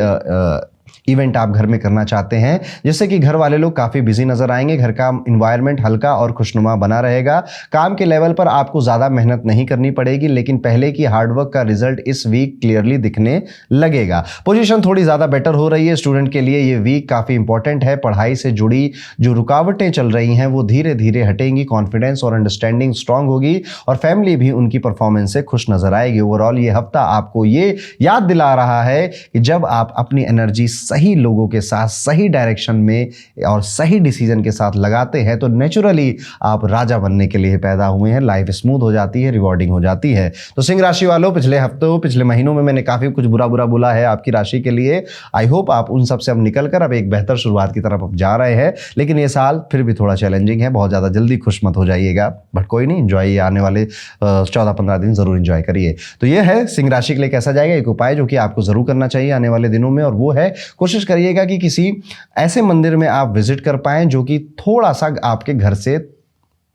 इवेंट आप घर में करना चाहते हैं, जिससे कि घर वाले लोग काफी बिजी नजर आएंगे। घर का एनवायरनमेंट हल्का और खुशनुमा बना रहेगा। काम के लेवल पर आपको ज्यादा मेहनत नहीं करनी पड़ेगी, लेकिन पहले की हार्डवर्क का रिजल्ट इस वीक क्लियरली दिखने लगेगा। पोजीशन थोड़ी ज्यादा बेटर हो रही है। स्टूडेंट के लिए ये वीक काफी इंपॉर्टेंट है। पढ़ाई से जुड़ी जो रुकावटें चल रही हैं वो धीरे धीरे हटेंगी, कॉन्फिडेंस और अंडरस्टैंडिंग स्ट्रांग होगी, और फैमिली भी उनकी परफॉर्मेंस से खुश नजर आएगी। ओवरऑल ये हफ्ता आपको ये याद दिला रहा है कि जब आप अपनी एनर्जी सही लोगों के साथ, सही डायरेक्शन में और सही डिसीजन के साथ लगाते हैं, तो नेचुरली आप राजा बनने के लिए पैदा हुए हैं। लाइफ स्मूथ हो जाती है, रिवॉर्डिंग हो जाती है। तो सिंह राशि वालों, पिछले हफ्तों, पिछले महीनों में मैंने काफी कुछ बुरा बोला है आपकी राशि के लिए। आई होप आप उन सब से अब निकलकर अब एक बेहतर शुरुआत की तरफ अब जा रहे हैं। लेकिन ये साल फिर भी थोड़ा चैलेंजिंग है, बहुत ज्यादा जल्दी खुश मत हो जाइएगा, बट कोई नहीं, एंजॉय आने वाले 14-15 दिन जरूर एंजॉय करिए। तो ये है सिंह राशि के लिए कैसा जाएगा एक उपाय जो कि आपको जरूर करना चाहिए आने वाले दिनों में, और वो है कोशिश करिएगा कि किसी ऐसे मंदिर में आप विजिट कर पाएं जो कि थोड़ा सा आपके घर से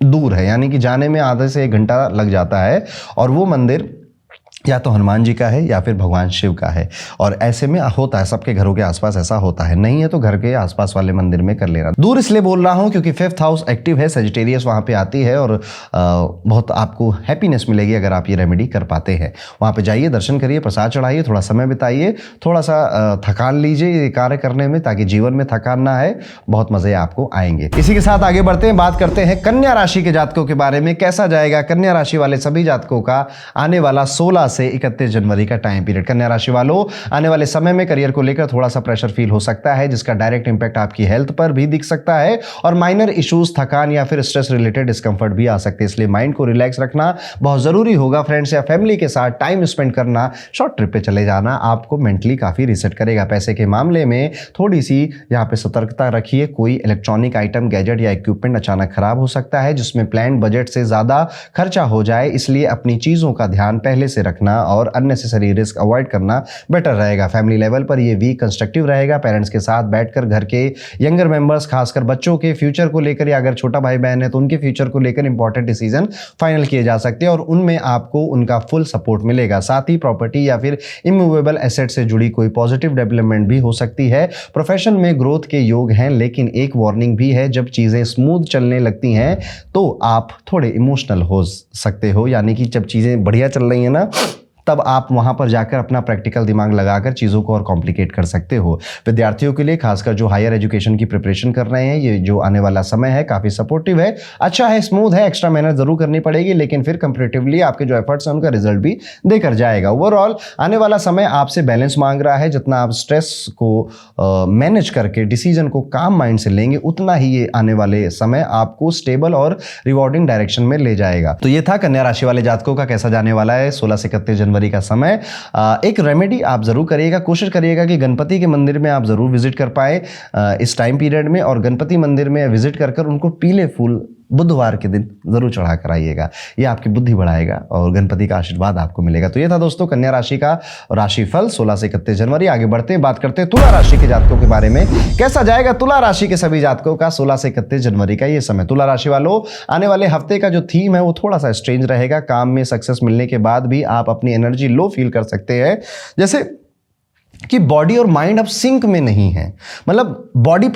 दूर है, यानी कि जाने में आधे से 1 घंटा लग जाता है, और वो मंदिर या तो हनुमान जी का है या फिर भगवान शिव का है। और ऐसे में होता है, सबके घरों के आसपास ऐसा होता है, नहीं है तो घर के आसपास वाले मंदिर में कर लेना। दूर इसलिए बोल रहा हूं क्योंकि 5th हाउस एक्टिव है, सेजिटेरियस वहां पे आती है और बहुत आपको हैप्पीनेस मिलेगी अगर आप ये रेमेडी कर पाते हैं। वहां पे जाइए, दर्शन करिए, प्रसाद चढ़ाइए, थोड़ा समय बिताइए, थोड़ा सा थकान लीजिए ये कार्य करने में, ताकि जीवन में थकान ना आए, बहुत मजे आपको आएंगे। इसी के साथ आगे बढ़ते हैं, बात करते हैं कन्या राशि के जातकों के बारे में। कैसा जाएगा कन्या राशि वाले सभी जातकों का आने वाला 16 से 31 जनवरी का टाइम पीरियड। कन्या राशि वालों, आने वाले समय में करियर को लेकर थोड़ा सा प्रेशर फील हो सकता है, जिसका डायरेक्ट इंपैक्ट आपकी हेल्थ पर भी दिख सकता है और माइनर इश्यूज, थकान या फिर स्ट्रेस रिलेटेड डिस्कंफर्ट भी आ सकते हैं। इसलिए माइंड को रिलैक्स रखना बहुत जरूरी होगा। फ्रेंड्स या फैमिली के साथ टाइम स्पेंड करना, शॉर्ट ट्रिप पे चले जाना आपको मेंटली काफी रीसेट करेगा। पैसे के मामले में थोड़ी सी यहाँ पे सतर्कता रखिए। कोई इलेक्ट्रॉनिक आइटम, गैजेट या इक्विपमेंट अचानक खराब हो सकता है जिसमें प्लान बजट से ज्यादा खर्चा हो जाए, इसलिए अपनी चीजों का ध्यान पहले से रखना और अननेसेसरी रिस्क अवॉइड करना बेटर रहेगा। फैमिली लेवल पर ये वीक कंस्ट्रक्टिव रहेगा। पेरेंट्स के साथ बैठकर घर के यंगर मेंबर्स, खासकर बच्चों के फ्यूचर को लेकर या अगर छोटा भाई बहन है तो उनके फ्यूचर को लेकर इंपॉर्टेंट डिसीजन फाइनल किए जा सकते हैं और उनमें आपको उनका फुल सपोर्ट मिलेगा। साथ ही प्रॉपर्टी या फिर इमूवेबल एसेट से जुड़ी कोई पॉजिटिव डेवलपमेंट भी हो सकती है। प्रोफेशन में ग्रोथ के योग हैं, लेकिन एक वार्निंग भी है, जब चीजें स्मूथ चलने लगती हैं तो आप थोड़े इमोशनल हो सकते हो। यानी कि जब चीजें बढ़िया चल रही है ना, तब आप वहां पर जाकर अपना प्रैक्टिकल दिमाग लगाकर चीज़ों को और कॉम्प्लिकेट कर सकते हो। विद्यार्थियों के लिए, खासकर जो हायर एजुकेशन की प्रिपरेशन कर रहे हैं, ये जो आने वाला समय है काफ़ी सपोर्टिव है, अच्छा है, स्मूथ है। एक्स्ट्रा मेहनत जरूर करनी पड़ेगी, लेकिन फिर कंपैरेटिवली आपके जो एफर्ट्स हैं उनका रिजल्ट भी देकर जाएगा। ओवरऑल आने वाला समय आपसे बैलेंस मांग रहा है। जितना आप स्ट्रेस को मैनेज करके डिसीजन को काम माइंड से लेंगे, उतना ही ये आने वाले समय आपको स्टेबल और रिवॉर्डिंग डायरेक्शन में ले जाएगा। तो ये था कन्या राशि वाले जातकों का कैसा जाने वाला है 16 से 31 जनवरी का समय। एक रेमेडी आप जरूर करिएगा, कोशिश करिएगा कि गणपति के मंदिर में आप जरूर विजिट कर पाए इस टाइम पीरियड में, और गणपति मंदिर में विजिट कर उनको पीले फूल बुधवार के दिन जरूर चढ़ा कर आइएगा। ये आपकी बुद्धि बढ़ाएगा और गणपति का आशीर्वाद आपको मिलेगा। तो ये था दोस्तों कन्या राशि का राशिफल 16 से 31 जनवरी। आगे बढ़ते हैं, बात करते हैं तुला राशि के जातकों के बारे में। कैसा जाएगा तुला राशि के सभी जातकों का 16 से 31 जनवरी का ये समय। तुला राशि वालों, आने वाले हफ्ते का जो थीम है वो थोड़ा सा स्ट्रेंज रहेगा। काम में सक्सेस मिलने के बाद भी आप अपनी एनर्जी लो फील कर सकते हैं, जैसे कि बॉडी और माइंड अब सिंक में नहीं है। मतलब बॉडी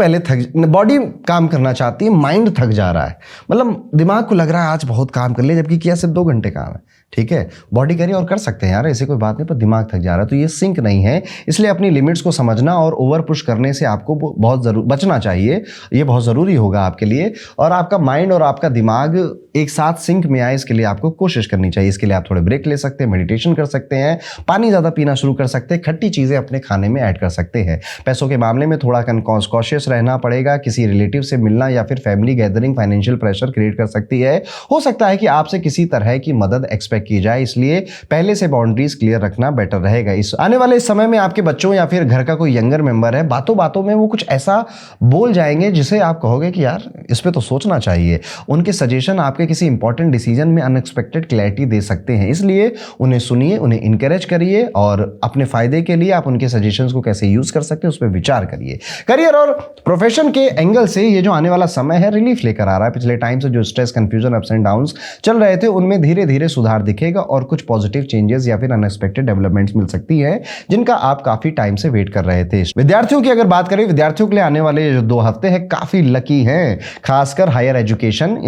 काम करना चाहती है, माइंड थक जा रहा है। मतलब दिमाग को लग रहा है आज बहुत काम कर लिया, जबकि किया सिर्फ 2 घंटे काम है। ठीक है, बॉडी करिए और कर सकते हैं यार, ऐसी कोई बात नहीं, पर दिमाग थक जा रहा है, तो ये सिंक नहीं है। इसलिए अपनी लिमिट्स को समझना और ओवर पुश करने से आपको बहुत जरूर बचना चाहिए। ये बहुत ज़रूरी होगा आपके लिए, और आपका माइंड और आपका दिमाग एक साथ सिंक में आए, इसके लिए आपको कोशिश करनी चाहिए। इसके लिए आप थोड़े ब्रेक ले सकते हैं, मेडिटेशन कर सकते हैं, पानी ज़्यादा पीना शुरू कर सकते हैं, खट्टी चीज़ें अपने खाने में ऐड कर सकते हैं। पैसों के मामले में थोड़ा कॉशियस रहना पड़ेगा। किसी रिलेटिव से मिलना या फिर family gathering financial pressure create कर सकती है। हो सकता है कि आपसे किसी तरह की मदद एक्सपेक्ट की जाए, इसलिए पहले से बाउंड्रीज क्लियर रखना बेटर रहेगा। इस आने वाले समय में आपके बच्चों या फिर घर का कोई यंगर मेंबर है, बातों बातों में वो कुछ ऐसा बोल जाएंगे जिसे आप कहोगे कि यार इस पे तो सोचना चाहिए। उनके सजेशन आपके किसी इंपॉर्टेंट डिसीजन में अनएक्सपेक्टेड क्लैरिटी दे सकते हैं, इसलिए उन्हें सुनिए, उन्हें इंकरेज करिए और अपने फायदे के लिए आप उनके सजेशंस को कैसे यूज कर सकते हैं उस पर विचार करिए। करियर और प्रोफेशन के एंगल से ये जो आने वाला समय है रिलीफ लेकर आ रहा है। पिछले टाइम से जो stress, confusion, ups and downs चल रहे थे, उनमें धीरे धीरे सुधार दिखेगा और कुछ पॉजिटिव चेंजेस या फिर अनएक्सपेक्टेड डेवलपमेंट्स मिल सकती है, जिनका आप काफी टाइम से वेट कर रहे थे। विद्यार्थियों की अगर बात करें, विद्यार्थियों के लिए आने वाले जो 2 हफ्ते हैं काफी लकी हैं, खासकर हायर एजुकेशन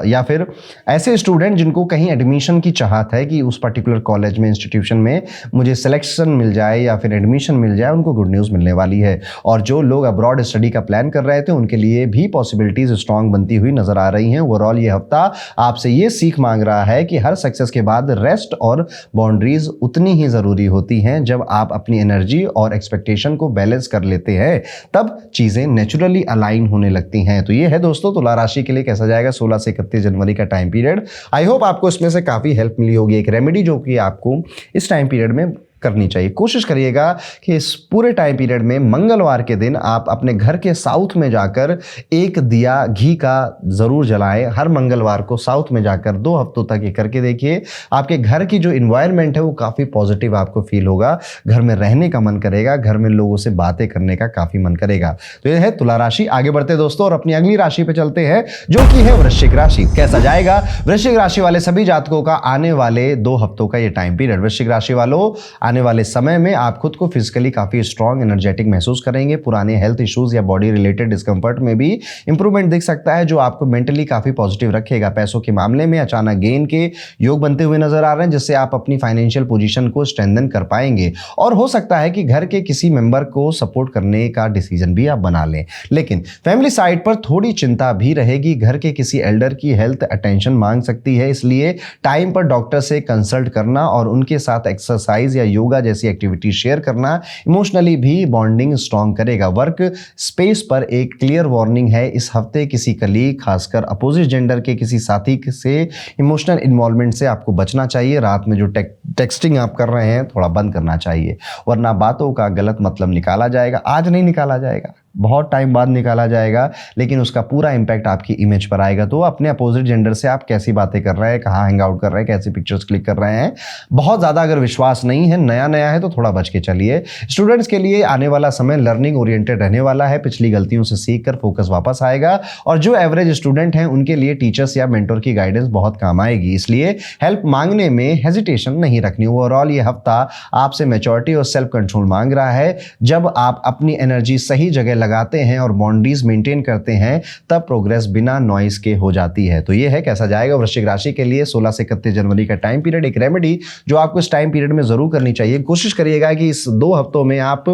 या फिर ऐसे स्टूडेंट जिनको कहीं एडमिशन की चाहत है कि उस पर्टिकुलर कॉलेज में, इंस्टीट्यूशन में मुझे सिलेक्शन मिल जाए या फिर एडमिशन मिल जाए, उनको गुड न्यूज मिलने वाली है। और जो लोग अब्रॉड स्टडी का प्लान कर रहे थे, उनके लिए भी पॉसिबिलिटीज स्ट्रांग बनती हुई नजर आ रही हैं। ओवरऑल ये हफ्ता आपसे ये सीख मांग रहा है कि हर सक्सेस के बाद रेस्ट और बाउंड्रीज उतनी ही जरूरी होती हैं। जब आप अपनी एनर्जी और एक्सपेक्टेशन को बैलेंस कर लेते हैं, तब चीजें नेचुरली अलाइन होने लगती हैं। तो ये है दोस्तों तुला राशि के लिए कैसा जाएगा 16 से 31 जनवरी का टाइम पीरियड। आई होप आपको इसमें से काफी हेल्प मिली होगी। एक रेमेडी जो कि आपको इस टाइम पीरियड में करनी चाहिए। कोशिश करिएगा कि इस पूरे टाइम पीरियड में मंगलवार के दिन आप अपने घर के साउथ में जाकर एक दिया घी का जरूर जलाएं। हर मंगलवार को साउथ में जाकर 2 हफ्तों तक ये करके देखिए। आपके घर की जो इन्वायरमेंट है वो काफी पॉजिटिव आपको फील होगा, घर में रहने का मन करेगा, घर में लोगों से बातें करने का काफी मन करेगा। तो ये है तुला राशि। आगे बढ़ते दोस्तों और अपनी अगली राशि पे चलते हैं जो कि है वृश्चिक राशि। कैसा जाएगा वृश्चिक राशि वाले सभी जातकों का आने वाले 2 हफ्तों का ये टाइम पीरियड। वृश्चिक राशि वालों, आने वाले समय में आप खुद को फिजिकली काफी स्ट्रांग एनर्जेटिक महसूस करेंगे। पुराने हेल्थ इश्यूज या बॉडी रिलेटेड डिस्कंफर्ट में भी इंप्रूवमेंट दिख सकता है जो आपको मेंटली काफी पॉजिटिव रखेगा। पैसों के मामले में अचानक गेन के योग बनते हुए नजर आ रहे हैं जिससे आप अपनी फाइनेंशियल पोजीशन को स्ट्रेंथन कर पाएंगे और हो सकता है कि घर के किसी मेंबर को सपोर्ट करने का डिसीजन भी आप बना लें। लेकिन फैमिली साइड पर थोड़ी चिंता भी रहेगी। घर के किसी एल्डर की हेल्थ अटेंशन मांग सकती है, इसलिए टाइम पर डॉक्टर से कंसल्ट करना और उनके साथ एक्सरसाइज या योगा जैसी एक्टिविटी शेयर करना इमोशनली भी बॉन्डिंग स्ट्रांग करेगा। वर्क स्पेस पर एक क्लियर वार्निंग है, इस हफ्ते किसी कलीग खासकर अपोजिट जेंडर के किसी साथी से इमोशनल इन्वॉल्वमेंट से आपको बचना चाहिए। रात में जो टेक्सटिंग आप कर रहे हैं थोड़ा बंद करना चाहिए वरना बातों का गलत मतलब निकाला जाएगा। आज नहीं निकाला जाएगा, बहुत टाइम बाद निकाला जाएगा, लेकिन उसका पूरा इंपैक्ट आपकी इमेज पर आएगा। तो अपने अपोजिट जेंडर से आप कैसी बातें कर रहे हैं, कहाँ हैंग आउट कर रहे हैं, कैसी पिक्चर्स क्लिक कर रहे हैं, बहुत ज़्यादा अगर विश्वास नहीं है, नया नया है तो थोड़ा बच के चलिए। स्टूडेंट्स के लिए आने वाला समय लर्निंग ओरिएंटेड रहने वाला है। पिछली गलतियों से सीख कर फोकस वापस आएगा और जो एवरेज स्टूडेंट हैं उनके लिए टीचर्स या मेंटर की गाइडेंस बहुत काम आएगी, इसलिए हेल्प मांगने में हेजिटेशन नहीं रखनी। ओवरऑल ये हफ्ता आपसे मैच्योरिटी और सेल्फ कंट्रोल मांग रहा है। जब आप अपनी एनर्जी सही जगह लगाते हैं और बाउंड्रीज मेंटेन करते हैं तब प्रोग्रेस बिना नॉइस के हो जाती है। तो ये है कैसा जाएगा वृश्चिक राशि के लिए 16 से 31 जनवरी का टाइम पीरियड। एक रेमेडी जो आपको इस टाइम पीरियड में जरूर करनी चाहिए, कोशिश करिएगा कि इस 2 हफ्तों में आप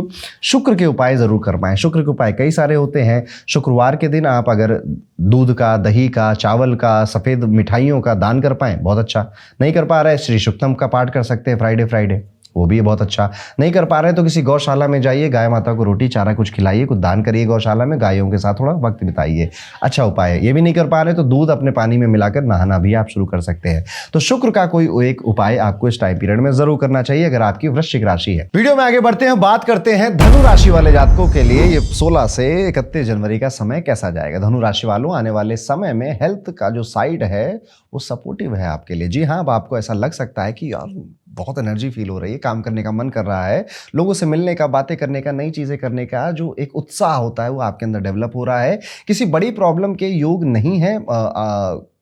शुक्र के उपाय जरूर कर पाएं। शुक्र के उपाय कई सारे होते हैं। शुक्रवार के दिन आप अगर दूध का, दही का, चावल का, सफेद मिठाइयों का दान कर पाएं बहुत अच्छा। नहीं कर पा रहे श्री सुक्तम का पाठ कर सकते हैं फ्राइडे, वो भी बहुत अच्छा। नहीं कर पा रहे तो किसी गौशाला में जाइए, गाय माता को रोटी चारा कुछ खिलाइए, कुछ दान करिए गौशाला में, गायों के साथ थोड़ा वक्त बिताइए, अच्छा उपाय है। ये भी नहीं कर पा रहे तो दूध अपने पानी में मिलाकर नहाना भी आप शुरू कर सकते हैं। तो शुक्र का कोई एक उपाय आपको इस टाइम पीरियड में जरूर करना चाहिए अगर आपकी वृश्चिक राशि है। वीडियो में आगे बढ़ते हैं, बात करते हैं धनु राशि वाले जातकों के लिए ये 16 से 31 जनवरी का समय कैसा जाएगा। धनु राशि वालों, आने वाले समय में हेल्थ का जो साइड है वो सपोर्टिव है आपके लिए। जी हाँ, अब आपको ऐसा लग सकता है कि यार बहुत एनर्जी फील हो रही है, काम करने का मन कर रहा है, लोगों से मिलने का, बातें करने का, नई चीजें करने का जो एक उत्साह होता है वो आपके अंदर डेवलप हो रहा है। किसी बड़ी प्रॉब्लम के योग नहीं है,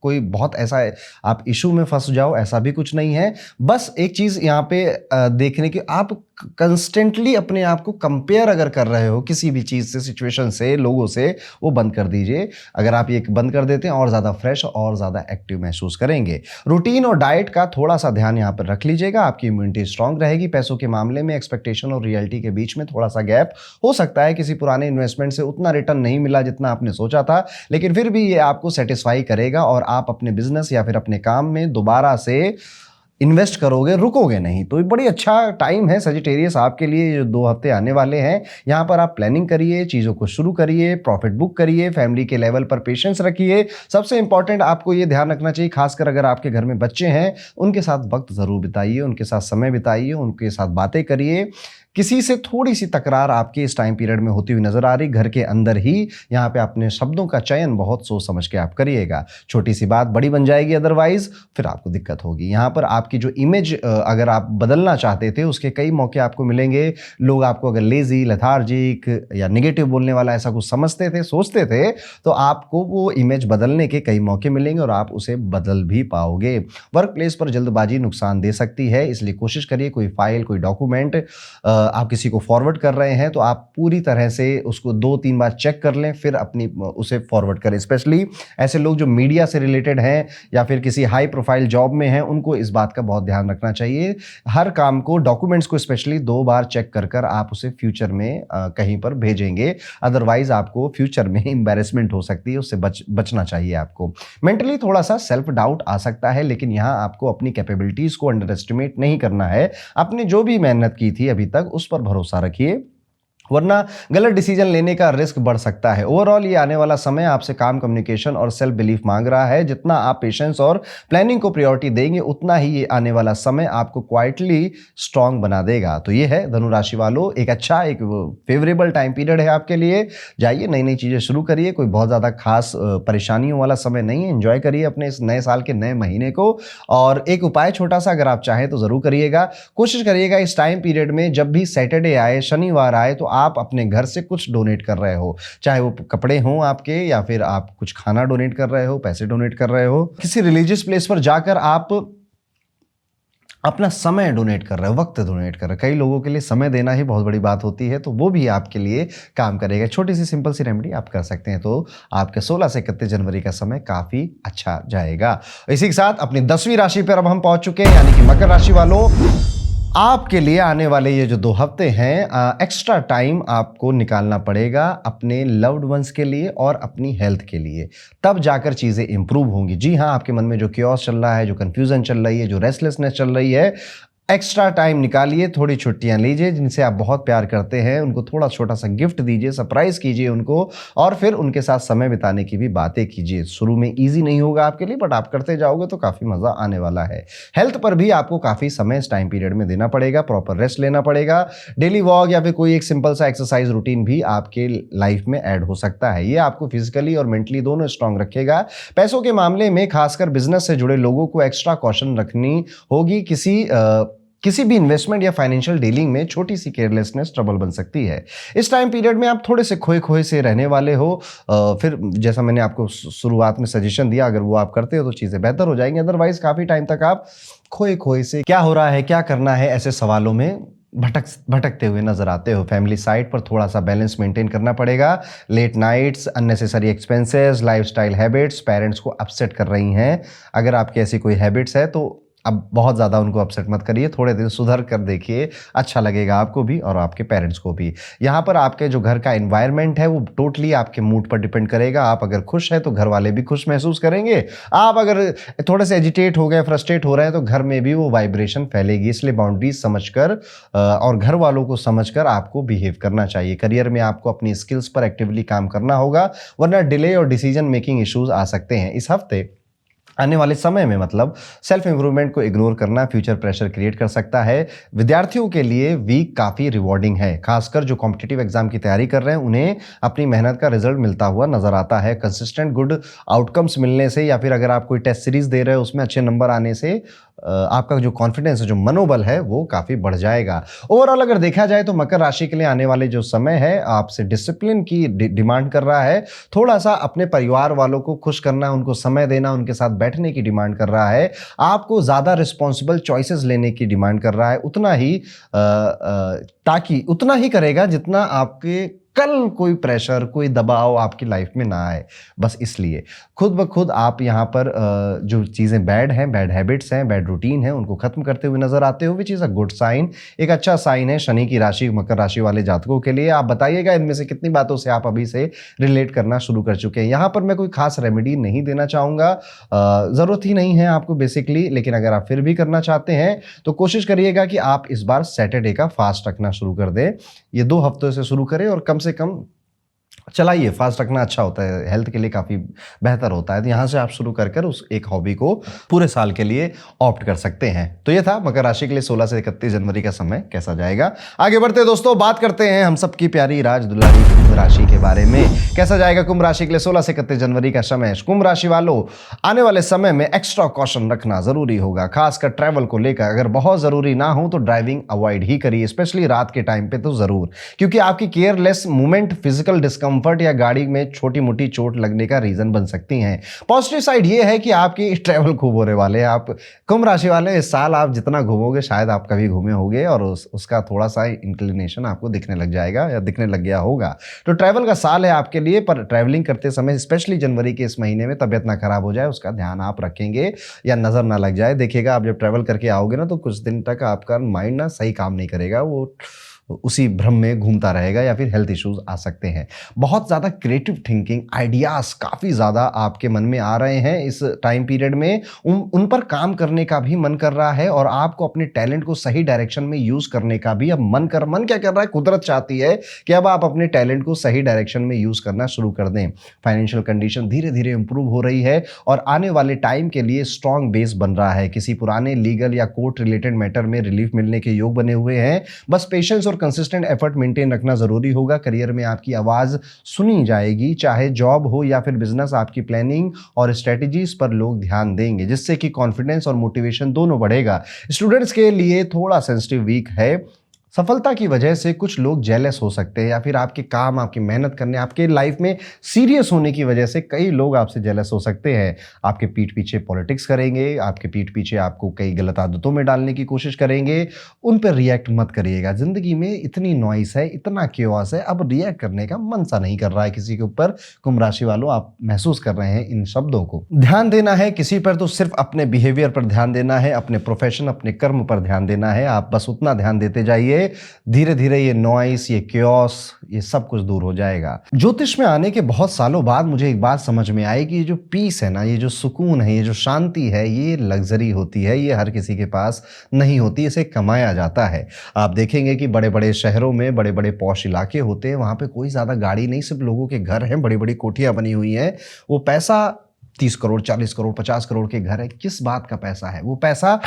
कोई बहुत ऐसा आप इशू में फंस जाओ ऐसा भी कुछ नहीं है। बस एक चीज यहाँ पे देखने की, आप कंस्टेंटली अपने आप को कंपेयर अगर कर रहे हो किसी भी चीज से, सिचुएशन से, लोगों से, वो बंद कर दीजिए। अगर आप ये बंद कर देते हैं और ज्यादा फ्रेश और ज्यादा एक्टिव महसूस करेंगे। रूटीन और डाइट का थोड़ा सा ध्यान यहाँ पर रख लीजिएगा, आपकी इम्यूनिटी स्ट्रांग रहेगी। पैसों के मामले में एक्सपेक्टेशन और रियलिटी के बीच में थोड़ा सा गैप हो सकता है, किसी पुराने इन्वेस्टमेंट से उतना रिटर्न नहीं मिला जितना आपने सोचा था, लेकिन फिर भी ये आपको सेटिस्फाई करेगा और आप अपने बिजनेस या फिर अपने काम में दोबारा से इन्वेस्ट करोगे, रुकोगे नहीं। तो ये बड़ी अच्छा टाइम है सजिटेरियस आपके लिए, जो 2 हफ्ते आने वाले हैं। यहाँ पर आप प्लानिंग करिए, चीज़ों को शुरू करिए, प्रॉफिट बुक करिए, फैमिली के लेवल पर पेशेंस रखिए। सबसे इंपॉर्टेंट आपको ये ध्यान रखना चाहिए, खासकर अगर आपके घर में बच्चे हैं, उनके साथ वक्त ज़रूर बिताइए, उनके साथ समय बिताइए, उनके साथ बातें करिए। किसी से थोड़ी सी तकरार आपके इस टाइम पीरियड में होती हुई नजर आ रही, घर के अंदर ही यहाँ पे अपने शब्दों का चयन बहुत सोच समझ के आप करिएगा। छोटी सी बात बड़ी बन जाएगी, अदरवाइज फिर आपको दिक्कत होगी। यहाँ पर आपकी जो इमेज अगर आप बदलना चाहते थे उसके कई मौके आपको मिलेंगे। लोग आपको अगर लेजी, लेथार्जिक या निगेटिव बोलने वाला ऐसा कुछ समझते थे, सोचते थे, तो आपको वो इमेज बदलने के कई मौके मिलेंगे और आप उसे बदल भी पाओगे। वर्क प्लेस पर जल्दबाजी नुकसान दे सकती है, इसलिए कोशिश करिए कोई फाइल, कोई डॉक्यूमेंट आप किसी को फॉरवर्ड कर रहे हैं तो आप पूरी तरह से उसको 2-3 बार चेक कर लें, फिर अपनी उसे फॉरवर्ड करें। स्पेशली ऐसे लोग जो मीडिया से रिलेटेड हैं या फिर किसी हाई प्रोफाइल जॉब में हैं, उनको इस बात का बहुत ध्यान रखना चाहिए। हर काम को, डॉक्यूमेंट्स को स्पेशली 2 बार चेक कर आप उसे फ्यूचर में कहीं पर भेजेंगे, अदरवाइज आपको फ्यूचर में एम्बैरेसमेंट हो सकती है, उससे बचना चाहिए आपको। मेंटली थोड़ा सा सेल्फ डाउट आ सकता है, लेकिन यहाँ आपको अपनी कैपेबिलिटीज को अंडर एस्टिमेट नहीं करना है। आपने जो भी मेहनत की थी अभी तक उस पर भरोसा रखिए। वरना गलत डिसीजन लेने का रिस्क बढ़ सकता है। ओवरऑल ये आने वाला समय आपसे काम, कम्युनिकेशन और सेल्फ बिलीफ मांग रहा है। जितना आप पेशेंस और प्लानिंग को प्रायोरिटी देंगे, उतना ही ये आने वाला समय आपको क्वाइटली स्ट्रांग बना देगा। तो ये है धनु राशि वालों, एक अच्छा, एक फेवरेबल टाइम पीरियड है आपके लिए। जाइए, नई नई चीज़ें शुरू करिए। कोई बहुत ज़्यादा खास परेशानियों वाला समय नहीं है। एंजॉय करिए अपने इस नए साल के नए महीने को। और एक उपाय छोटा सा अगर आप चाहें तो ज़रूर करिएगा। कोशिश करिएगा इस टाइम पीरियड में जब भी सैटरडे आए, शनिवार आए, तो आप अपने घर से कुछ डोनेट कर रहे हो, चाहे वो कपड़े हों आपके, या फिर आप कुछ खाना डोनेट कर रहे हो, पैसे डोनेट कर रहे हो, किसी रिलीजियस प्लेस पर जाकर आप अपना समय डोनेट कर रहे हो, वक्त डोनेट कर रहे हो। कई लोगों के लिए समय देना ही बहुत बड़ी बात होती है, तो वो भी आपके लिए काम करेगा। छोटी सी सिंपल सी रेमेडी आप कर सकते हैं, तो आपके 16 से 31 जनवरी का समय काफ़ी अच्छा जाएगा। इसी के साथ अपनी 10वीं राशि पर अब हम पहुंच चुके हैं, यानी कि मकर राशि वालों, आपके लिए आने वाले ये जो 2 हफ्ते हैं, एक्स्ट्रा टाइम आपको निकालना पड़ेगा अपने लव्ड वंस के लिए और अपनी हेल्थ के लिए, तब जाकर चीज़ें इंप्रूव होंगी। जी हाँ, आपके मन में जो क्योस चल रहा है, जो कन्फ्यूज़न चल रही है, जो रेस्टलेसनेस चल रही है, एक्स्ट्रा टाइम निकालिए, थोड़ी छुट्टियां लीजिए। जिनसे आप बहुत प्यार करते हैं उनको थोड़ा छोटा सा गिफ्ट दीजिए, सरप्राइज कीजिए उनको, और फिर उनके साथ समय बिताने की भी बातें कीजिए। शुरू में इजी नहीं होगा आपके लिए, बट आप करते जाओगे तो काफ़ी मज़ा आने वाला है। हेल्थ पर भी आपको काफ़ी समय इस टाइम पीरियड में देना पड़ेगा, प्रॉपर रेस्ट लेना पड़ेगा। डेली वॉक या फिर कोई एक सिंपल सा एक्सरसाइज रूटीन भी आपके लाइफ में ऐड हो सकता है। ये आपको फिजिकली और मेंटली दोनों स्ट्रांग रखेगा। पैसों के मामले में खासकर बिजनेस से जुड़े लोगों को एक्स्ट्रा कॉशन रखनी होगी। किसी भी इन्वेस्टमेंट या फाइनेंशियल डीलिंग में छोटी सी केयरलेसनेस ट्रबल बन सकती है। इस टाइम पीरियड में आप थोड़े से खोए खोए से रहने वाले हो। फिर जैसा मैंने आपको शुरुआत में सजेशन दिया, अगर वो आप करते हो तो चीज़ें बेहतर हो जाएंगी। अदरवाइज काफ़ी टाइम तक आप खोए खोए से क्या हो रहा है, क्या करना है, ऐसे सवालों में भटकते हुए नजर आते हो। फैमिली साइड पर थोड़ा सा बैलेंस मेंटेन करना पड़ेगा। Late nights, unnecessary expenses, lifestyle habits parents को अपसेट कर रही हैं। अगर आपकी ऐसी कोई हैबिट्स है तो अब बहुत ज़्यादा उनको अपसेट मत करिए, थोड़े दिन सुधर कर देखिए, अच्छा लगेगा आपको भी और आपके पेरेंट्स को भी। यहाँ पर आपके जो घर का एनवायरनमेंट है वो टोटली आपके मूड पर डिपेंड करेगा। आप अगर खुश हैं तो घर वाले भी खुश महसूस करेंगे। आप अगर थोड़े से एजिटेट हो गए, फ्रस्ट्रेट हो रहे हैं, तो घर में भी वो वाइब्रेशन फैलेगी। इसलिए बाउंड्रीज समझकर और घर वालों को समझकर आपको बिहेव करना चाहिए। करियर में आपको अपनी स्किल्स पर एक्टिवली काम करना होगा, वरना डिले और डिसीजन मेकिंग इश्यूज आ सकते हैं। इस हफ्ते आने वाले समय में मतलब सेल्फ इंप्रूवमेंट को इग्नोर करना फ्यूचर प्रेशर क्रिएट कर सकता है। विद्यार्थियों के लिए वीक काफ़ी रिवॉर्डिंग है, खासकर जो कॉम्पिटिटिव एग्जाम की तैयारी कर रहे हैं उन्हें अपनी मेहनत का रिजल्ट मिलता हुआ नजर आता है। कंसिस्टेंट गुड आउटकम्स मिलने से, या फिर अगर आप कोई टेस्ट सीरीज दे रहे हो उसमें अच्छे नंबर आने से आपका जो कॉन्फिडेंस है, जो मनोबल है, वो काफ़ी बढ़ जाएगा। ओवरऑल अगर देखा जाए तो मकर राशि के लिए आने वाले जो समय है आपसे डिसिप्लिन की डिमांड कर रहा है। थोड़ा सा अपने परिवार वालों को खुश करना, उनको समय देना, उनके साथ बैठने की डिमांड कर रहा है। आपको ज़्यादा रिस्पॉन्सिबल चॉइसेस लेने की डिमांड कर रहा है, ताकि उतना ही करेगा जितना आपके कल कोई प्रेशर, कोई दबाव आपकी लाइफ में ना आए। बस इसलिए खुद ब खुद आप यहाँ पर जो चीज़ें बैड हैं, बैड हैबिट्स हैं, बैड रूटीन है, उनको खत्म करते हुए नजर आते हो, which is a good sign. एक अच्छा साइन है शनि की राशि मकर राशि वाले जातकों के लिए। आप बताइएगा इनमें से कितनी बातों से आप अभी से रिलेट करना शुरू कर चुके हैं। यहाँ पर मैं कोई खास रेमेडी नहीं देना चाहूँगा, ज़रूरत ही नहीं है आपको बेसिकली। लेकिन अगर आप फिर भी करना चाहते हैं तो कोशिश करिएगा कि आप इस बार सैटरडे का फास्ट रखना शुरू कर दें। ये 2 हफ्तों से शुरू करें और कम से कम चलाइए। फास्ट रखना अच्छा होता है, हेल्थ के लिए काफ़ी बेहतर होता है। तो यहाँ से आप शुरू कर कर उस एक हॉबी को पूरे साल के लिए ऑप्ट कर सकते हैं। तो ये था मकर राशि के लिए 16 से 31 जनवरी का समय कैसा जाएगा। आगे बढ़ते दोस्तों, बात करते हैं हम सबकी प्यारी राज दुलारी कुंभ राशि के बारे में। कैसा जाएगा कुंभ राशि के लिए 16 से 31 जनवरी का समय। कुंभ राशि वालों, आने वाले समय में एक्स्ट्रा कॉशन रखना जरूरी होगा, खासकर ट्रैवल को लेकर। अगर बहुत जरूरी ना हो तो ड्राइविंग अवॉइड ही करिए, स्पेशली रात के टाइम पे तो जरूर, क्योंकि आपकी केयरलेस मूवमेंट फिजिकल डिस्कंफर्ट या गाड़ी में छोटी मोटी चोट लगने का रीजन बन सकती हैं। पॉजिटिव साइड ये है कि आपकी ट्रैवल खूब होने वाले हैं। आप कुंभ राशि वाले, इस साल आप जितना घूमोगे शायद आप कभी घूमे होंगे, और उसका थोड़ा सा इंक्लिनेशन आपको दिखने लग जाएगा या दिखने लग गया होगा। तो ट्रैवल का साल है आपके लिए, पर ट्रैवलिंग करते समय स्पेशली जनवरी के इस महीने में तबियत ना खराब हो जाए उसका ध्यान आप रखेंगे, या नजर ना लग जाए। देखिएगा आप जब ट्रैवल करके आओगे ना तो कुछ दिन तक आपका माइंड ना सही काम नहीं करेगा, वो उसी भ्रम में घूमता रहेगा या फिर हेल्थ इश्यूज आ सकते हैं। बहुत ज़्यादा क्रिएटिव थिंकिंग, आइडियाज काफ़ी ज़्यादा आपके मन में आ रहे हैं इस टाइम पीरियड में। उन पर काम करने का भी मन कर रहा है और आपको अपने टैलेंट को सही डायरेक्शन में यूज़ करने का भी अब मन क्या कर रहा है, कुदरत चाहती है कि अब आप अपने टैलेंट को सही डायरेक्शन में यूज़ करना शुरू कर दें। फाइनेंशियल कंडीशन धीरे धीरे इंप्रूव हो रही है और आने वाले टाइम के लिए स्ट्रॉन्ग बेस बन रहा है। किसी पुराने लीगल या कोर्ट रिलेटेड मैटर में रिलीफ मिलने के योग बने हुए हैं। बस पेशेंस और कंसिस्टेंट एफर्ट मेंटेन रखना जरूरी होगा। करियर में आपकी आवाज सुनी जाएगी, चाहे जॉब हो या फिर बिजनेस। आपकी प्लानिंग और स्ट्रेटजीज पर लोग ध्यान देंगे, जिससे कि कॉन्फिडेंस और मोटिवेशन दोनों बढ़ेगा। स्टूडेंट्स के लिए थोड़ा सेंसिटिव वीक है। सफलता की वजह से कुछ लोग जेलस हो सकते हैं या फिर आपके काम, आपकी मेहनत करने, आपके लाइफ में सीरियस होने की वजह से कई लोग आपसे जेलस हो सकते हैं। आपके पीठ पीछे पॉलिटिक्स करेंगे, आपके पीठ पीछे आपको कई गलत आदतों में डालने की कोशिश करेंगे। उन पर रिएक्ट मत करिएगा। जिंदगी में इतनी नॉइस है, इतना क्योस है, अब रिएक्ट करने का मन सा नहीं कर रहा है किसी के ऊपर। कुंभ राशि वालों, आप महसूस कर रहे हैं इन शब्दों को। ध्यान देना है किसी पर तो सिर्फ अपने बिहेवियर पर ध्यान देना है, अपने प्रोफेशन, अपने कर्म पर ध्यान देना है। आप बस उतना ध्यान देते जाइए, धीरे धीरे ये नॉइस, ये क्योस, ये सब कुछ दूर हो जाएगा। ज्योतिष में आने के बहुत सालों बाद मुझे एक बात समझ में आई कि ये जो पीस है ना, ये जो सुकून है, ये जो शांति है, ये लग्जरी होती है। ये हर किसी के पास नहीं होती, इसे कमाया जाता है। आप देखेंगे कि बड़े बड़े शहरों में बड़े बड़े पॉश इलाके होते हैं, वहां पे कोई ज्यादा गाड़ी नहीं, सिर्फ लोगों के घर हैं, बड़ी बड़ी कोठियां बनी हुई हैं। वो पैसा 30 करोड़, 40 करोड़, 50 करोड़ के घर है। किस बात का पैसा है? वो पैसा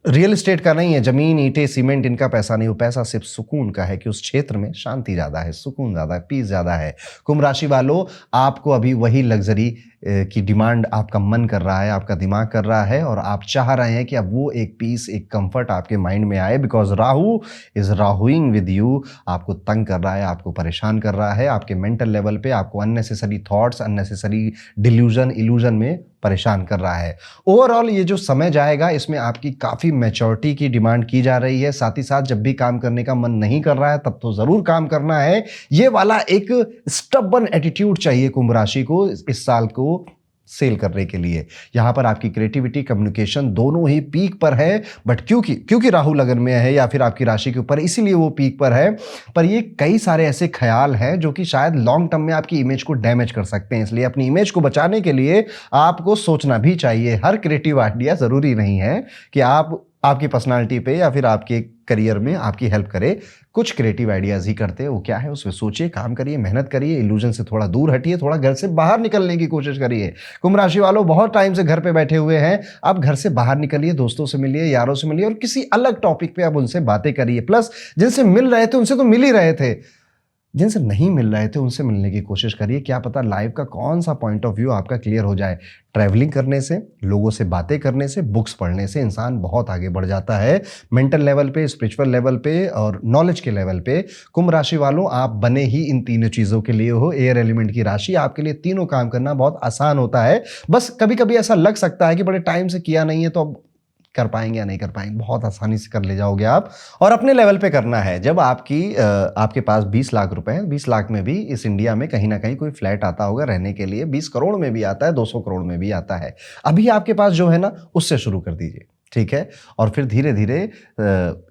रियल एस्टेट का नहीं है, जमीन, ईंटें, सीमेंट, इनका पैसा नहीं। वो पैसा सिर्फ सुकून का है कि उस क्षेत्र में शांति ज्यादा है, सुकून ज्यादा है, पीस ज्यादा है। कुंभ राशि वालों, आपको अभी वही लग्जरी की डिमांड आपका मन कर रहा है, आपका दिमाग कर रहा है और आप चाह रहे हैं कि अब वो एक पीस, एक कंफर्ट आपके माइंड में आए। Because Rahu is rahuing with you. आपको तंग कर रहा है, आपको परेशान कर रहा है, आपके मेंटल लेवल पे आपको unnecessary thoughts, unnecessary delusion, illusion में परेशान कर रहा है। ओवरऑल ये जो समय जाएगा, इसमें आपकी काफी मैच्योरिटी की डिमांड की जा रही है। साथ ही साथ जब भी काम करने का मन नहीं कर रहा है, तब तो जरूर काम करना है। ये वाला एक स्टबर्न एटीट्यूड चाहिए कुंभ राशि को इस साल को सेल करने के लिए। यहां पर आपकी क्रिएटिविटी, कम्युनिकेशन दोनों ही पीक पर है। बट क्योंकि राहु लगन में है या फिर आपकी राशि के ऊपर, इसीलिए वो पीक पर है। पर ये कई सारे ऐसे ख्याल हैं जो कि शायद लॉन्ग टर्म में आपकी इमेज को डैमेज कर सकते हैं। इसलिए अपनी इमेज को बचाने के लिए आपको सोचना भी चाहिए। हर क्रिएटिव आइडिया जरूरी नहीं है कि आपकी पर्सनालिटी पे या फिर आपके करियर में आपकी हेल्प करे। कुछ क्रिएटिव आइडियाज ही करते हैं, वो क्या है उसमें सोचिए, काम करिए, मेहनत करिए, इल्यूजन से थोड़ा दूर हटिए, थोड़ा घर से बाहर निकलने की कोशिश करिए। कुंभ राशि वालों, बहुत टाइम से घर पे बैठे हुए हैं, आप घर से बाहर निकलिए, दोस्तों से मिलिए, यारों से मिलिए और किसी अलग टॉपिक पे आप उनसे बातें करिए। प्लस जिनसे मिल रहे थे उनसे तो मिल ही रहे थे, जिनसे नहीं मिल रहे थे उनसे मिलने की कोशिश करिए। क्या पता लाइफ का कौन सा पॉइंट ऑफ व्यू आपका क्लियर हो जाए। ट्रैवलिंग करने से, लोगों से बातें करने से, बुक्स पढ़ने से इंसान बहुत आगे बढ़ जाता है, मेंटल लेवल पे, स्पिरिचुअल लेवल पे और नॉलेज के लेवल पे। कुंभ राशि वालों, आप बने ही इन तीनों चीज़ों के लिए हो। एयर एलिमेंट की राशि, आपके लिए तीनों काम करना बहुत आसान होता है। बस कभी कभी ऐसा लग सकता है कि बड़े टाइम से किया नहीं है तो अब कर पाएंगे या नहीं कर पाएंगे। बहुत आसानी से कर ले जाओगे आप, और अपने लेवल पे करना है। जब आपके पास 20 लाख रुपए हैं, 20 लाख में भी इस इंडिया में कहीं ना कहीं कोई फ्लैट आता होगा रहने के लिए, 20 करोड़ में भी आता है, 200 करोड़ में भी आता है। अभी आपके पास जो है ना, उससे शुरू कर दीजिए, ठीक है। और फिर धीरे धीरे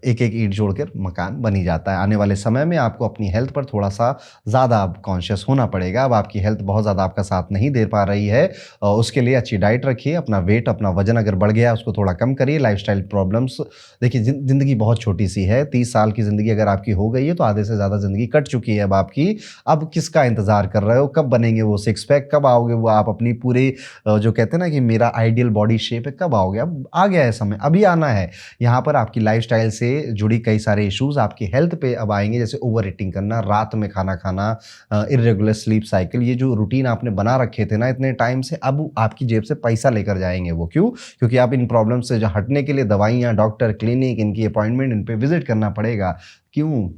एक एक ईंट जोड़कर मकान बनी जाता है। आने वाले समय में आपको अपनी हेल्थ पर थोड़ा सा ज़्यादा कॉन्शियस होना पड़ेगा। अब आपकी हेल्थ बहुत ज़्यादा आपका साथ नहीं दे पा रही है, उसके लिए अच्छी डाइट रखिए। अपना वेट, अपना वजन अगर बढ़ गया उसको थोड़ा कम करिए। लाइफस्टाइल प्रॉब्लम्स, देखिए ज़िंदगी बहुत छोटी सी है। 30 साल की ज़िंदगी अगर आपकी हो गई है तो आधे से ज़्यादा ज़िंदगी कट चुकी है अब आपकी। अब किसका इंतज़ार कर रहे हो? कब बनेंगे वो 6 पैक? कब आओगे वो आप अपनी पूरे जो कहते हैं ना कि मेरा आइडियल बॉडी शेप है, कब आओगे? अब आ गया है समय, अभी आना है। यहाँ पर आपकी लाइफस्टाइल से जुड़ी कई सारे इश्यूज आपकी हेल्थ पे अब आएंगे, जैसे ओवर ईटिंग करना, रात में खाना खाना, इरेगुलर स्लीप साइकिल। ये जो रूटीन आपने बना रखे थे ना इतने टाइम से, अब आपकी जेब से पैसा लेकर जाएंगे वो। क्यों? क्योंकि आप इन प्रॉब्लम से हटने के लिए दवाइयाँ, डॉक्टर, क्लिनिक, इनकी अपॉइंटमेंट, इन पे विजिट करना पड़ेगा। क्यों?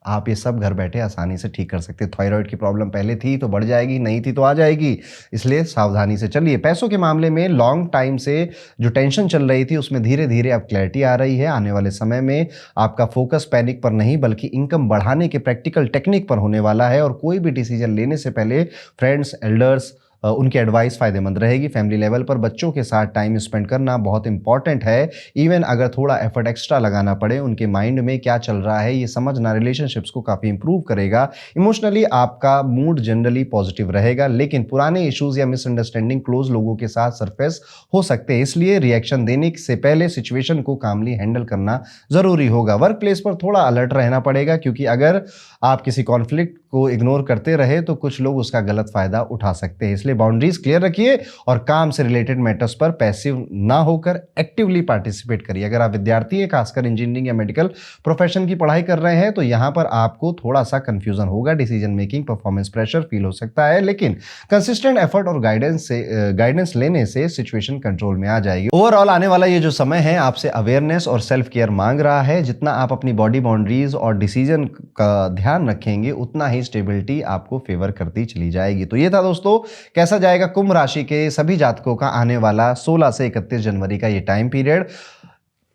आप ये सब घर बैठे आसानी से ठीक कर सकते हैं। थायराइड की प्रॉब्लम पहले थी तो बढ़ जाएगी, नहीं थी तो आ जाएगी, इसलिए सावधानी से चलिए। पैसों के मामले में लॉन्ग टाइम से जो टेंशन चल रही थी उसमें धीरे धीरे अब क्लैरिटी आ रही है। आने वाले समय में आपका फोकस पैनिक पर नहीं बल्कि इनकम बढ़ाने के प्रैक्टिकल टेक्निक पर होने वाला है। और कोई भी डिसीजन लेने से पहले फ्रेंड्स, एल्डर्स, उनकी एडवाइस फ़ायदेमंद रहेगी। फैमिली लेवल पर बच्चों के साथ टाइम स्पेंड करना बहुत इंपॉर्टेंट है। इवन अगर थोड़ा एफर्ट एक्स्ट्रा लगाना पड़े, उनके माइंड में क्या चल रहा है ये समझना रिलेशनशिप्स को काफ़ी इंप्रूव करेगा। इमोशनली आपका मूड जनरली पॉजिटिव रहेगा, लेकिन पुराने इश्यूज या मिसअंडरस्टैंडिंग क्लोज लोगों के साथ सरफेस हो सकते हैं, इसलिए रिएक्शन देने से पहले सिचुएशन को कामली हैंडल करना ज़रूरी होगा। वर्क प्लेस पर थोड़ा अलर्ट रहना पड़ेगा, क्योंकि अगर आप किसी कॉन्फ्लिक्ट को इग्नोर करते रहे तो कुछ लोग उसका गलत फायदा उठा सकते हैं। इसलिए बाउंड्रीज क्लियर रखिए और काम से रिलेटेड मैटर्स पर पैसिव ना होकर एक्टिवली पार्टिसिपेट करिए। अगर आप विद्यार्थी हैं, खासकर इंजीनियरिंग या मेडिकल प्रोफेशन की पढ़ाई कर रहे हैं, तो यहां पर आपको थोड़ा सा कंफ्यूजन होगा, decision making, performance pressure feel हो सकता है, लेकिन कंसिस्टेंट एफर्ट और गाइडेंस लेने से सिचुएशन कंट्रोल में आ जाएगी। ओवरऑल आने वाला ये जो समय है आपसे अवेयरनेस और सेल्फ केयर मांग रहा है। जितना आप अपनी बॉडी बाउंड्रीज और डिसीजन का ध्यान रखेंगे, उतना ही स्टेबिलिटी आपको फेवर करती चली जाएगी। तो ये था दोस्तों, कैसा जाएगा कुंभ राशि के सभी जातकों का आने वाला 16 से 31 जनवरी का ये टाइम पीरियड।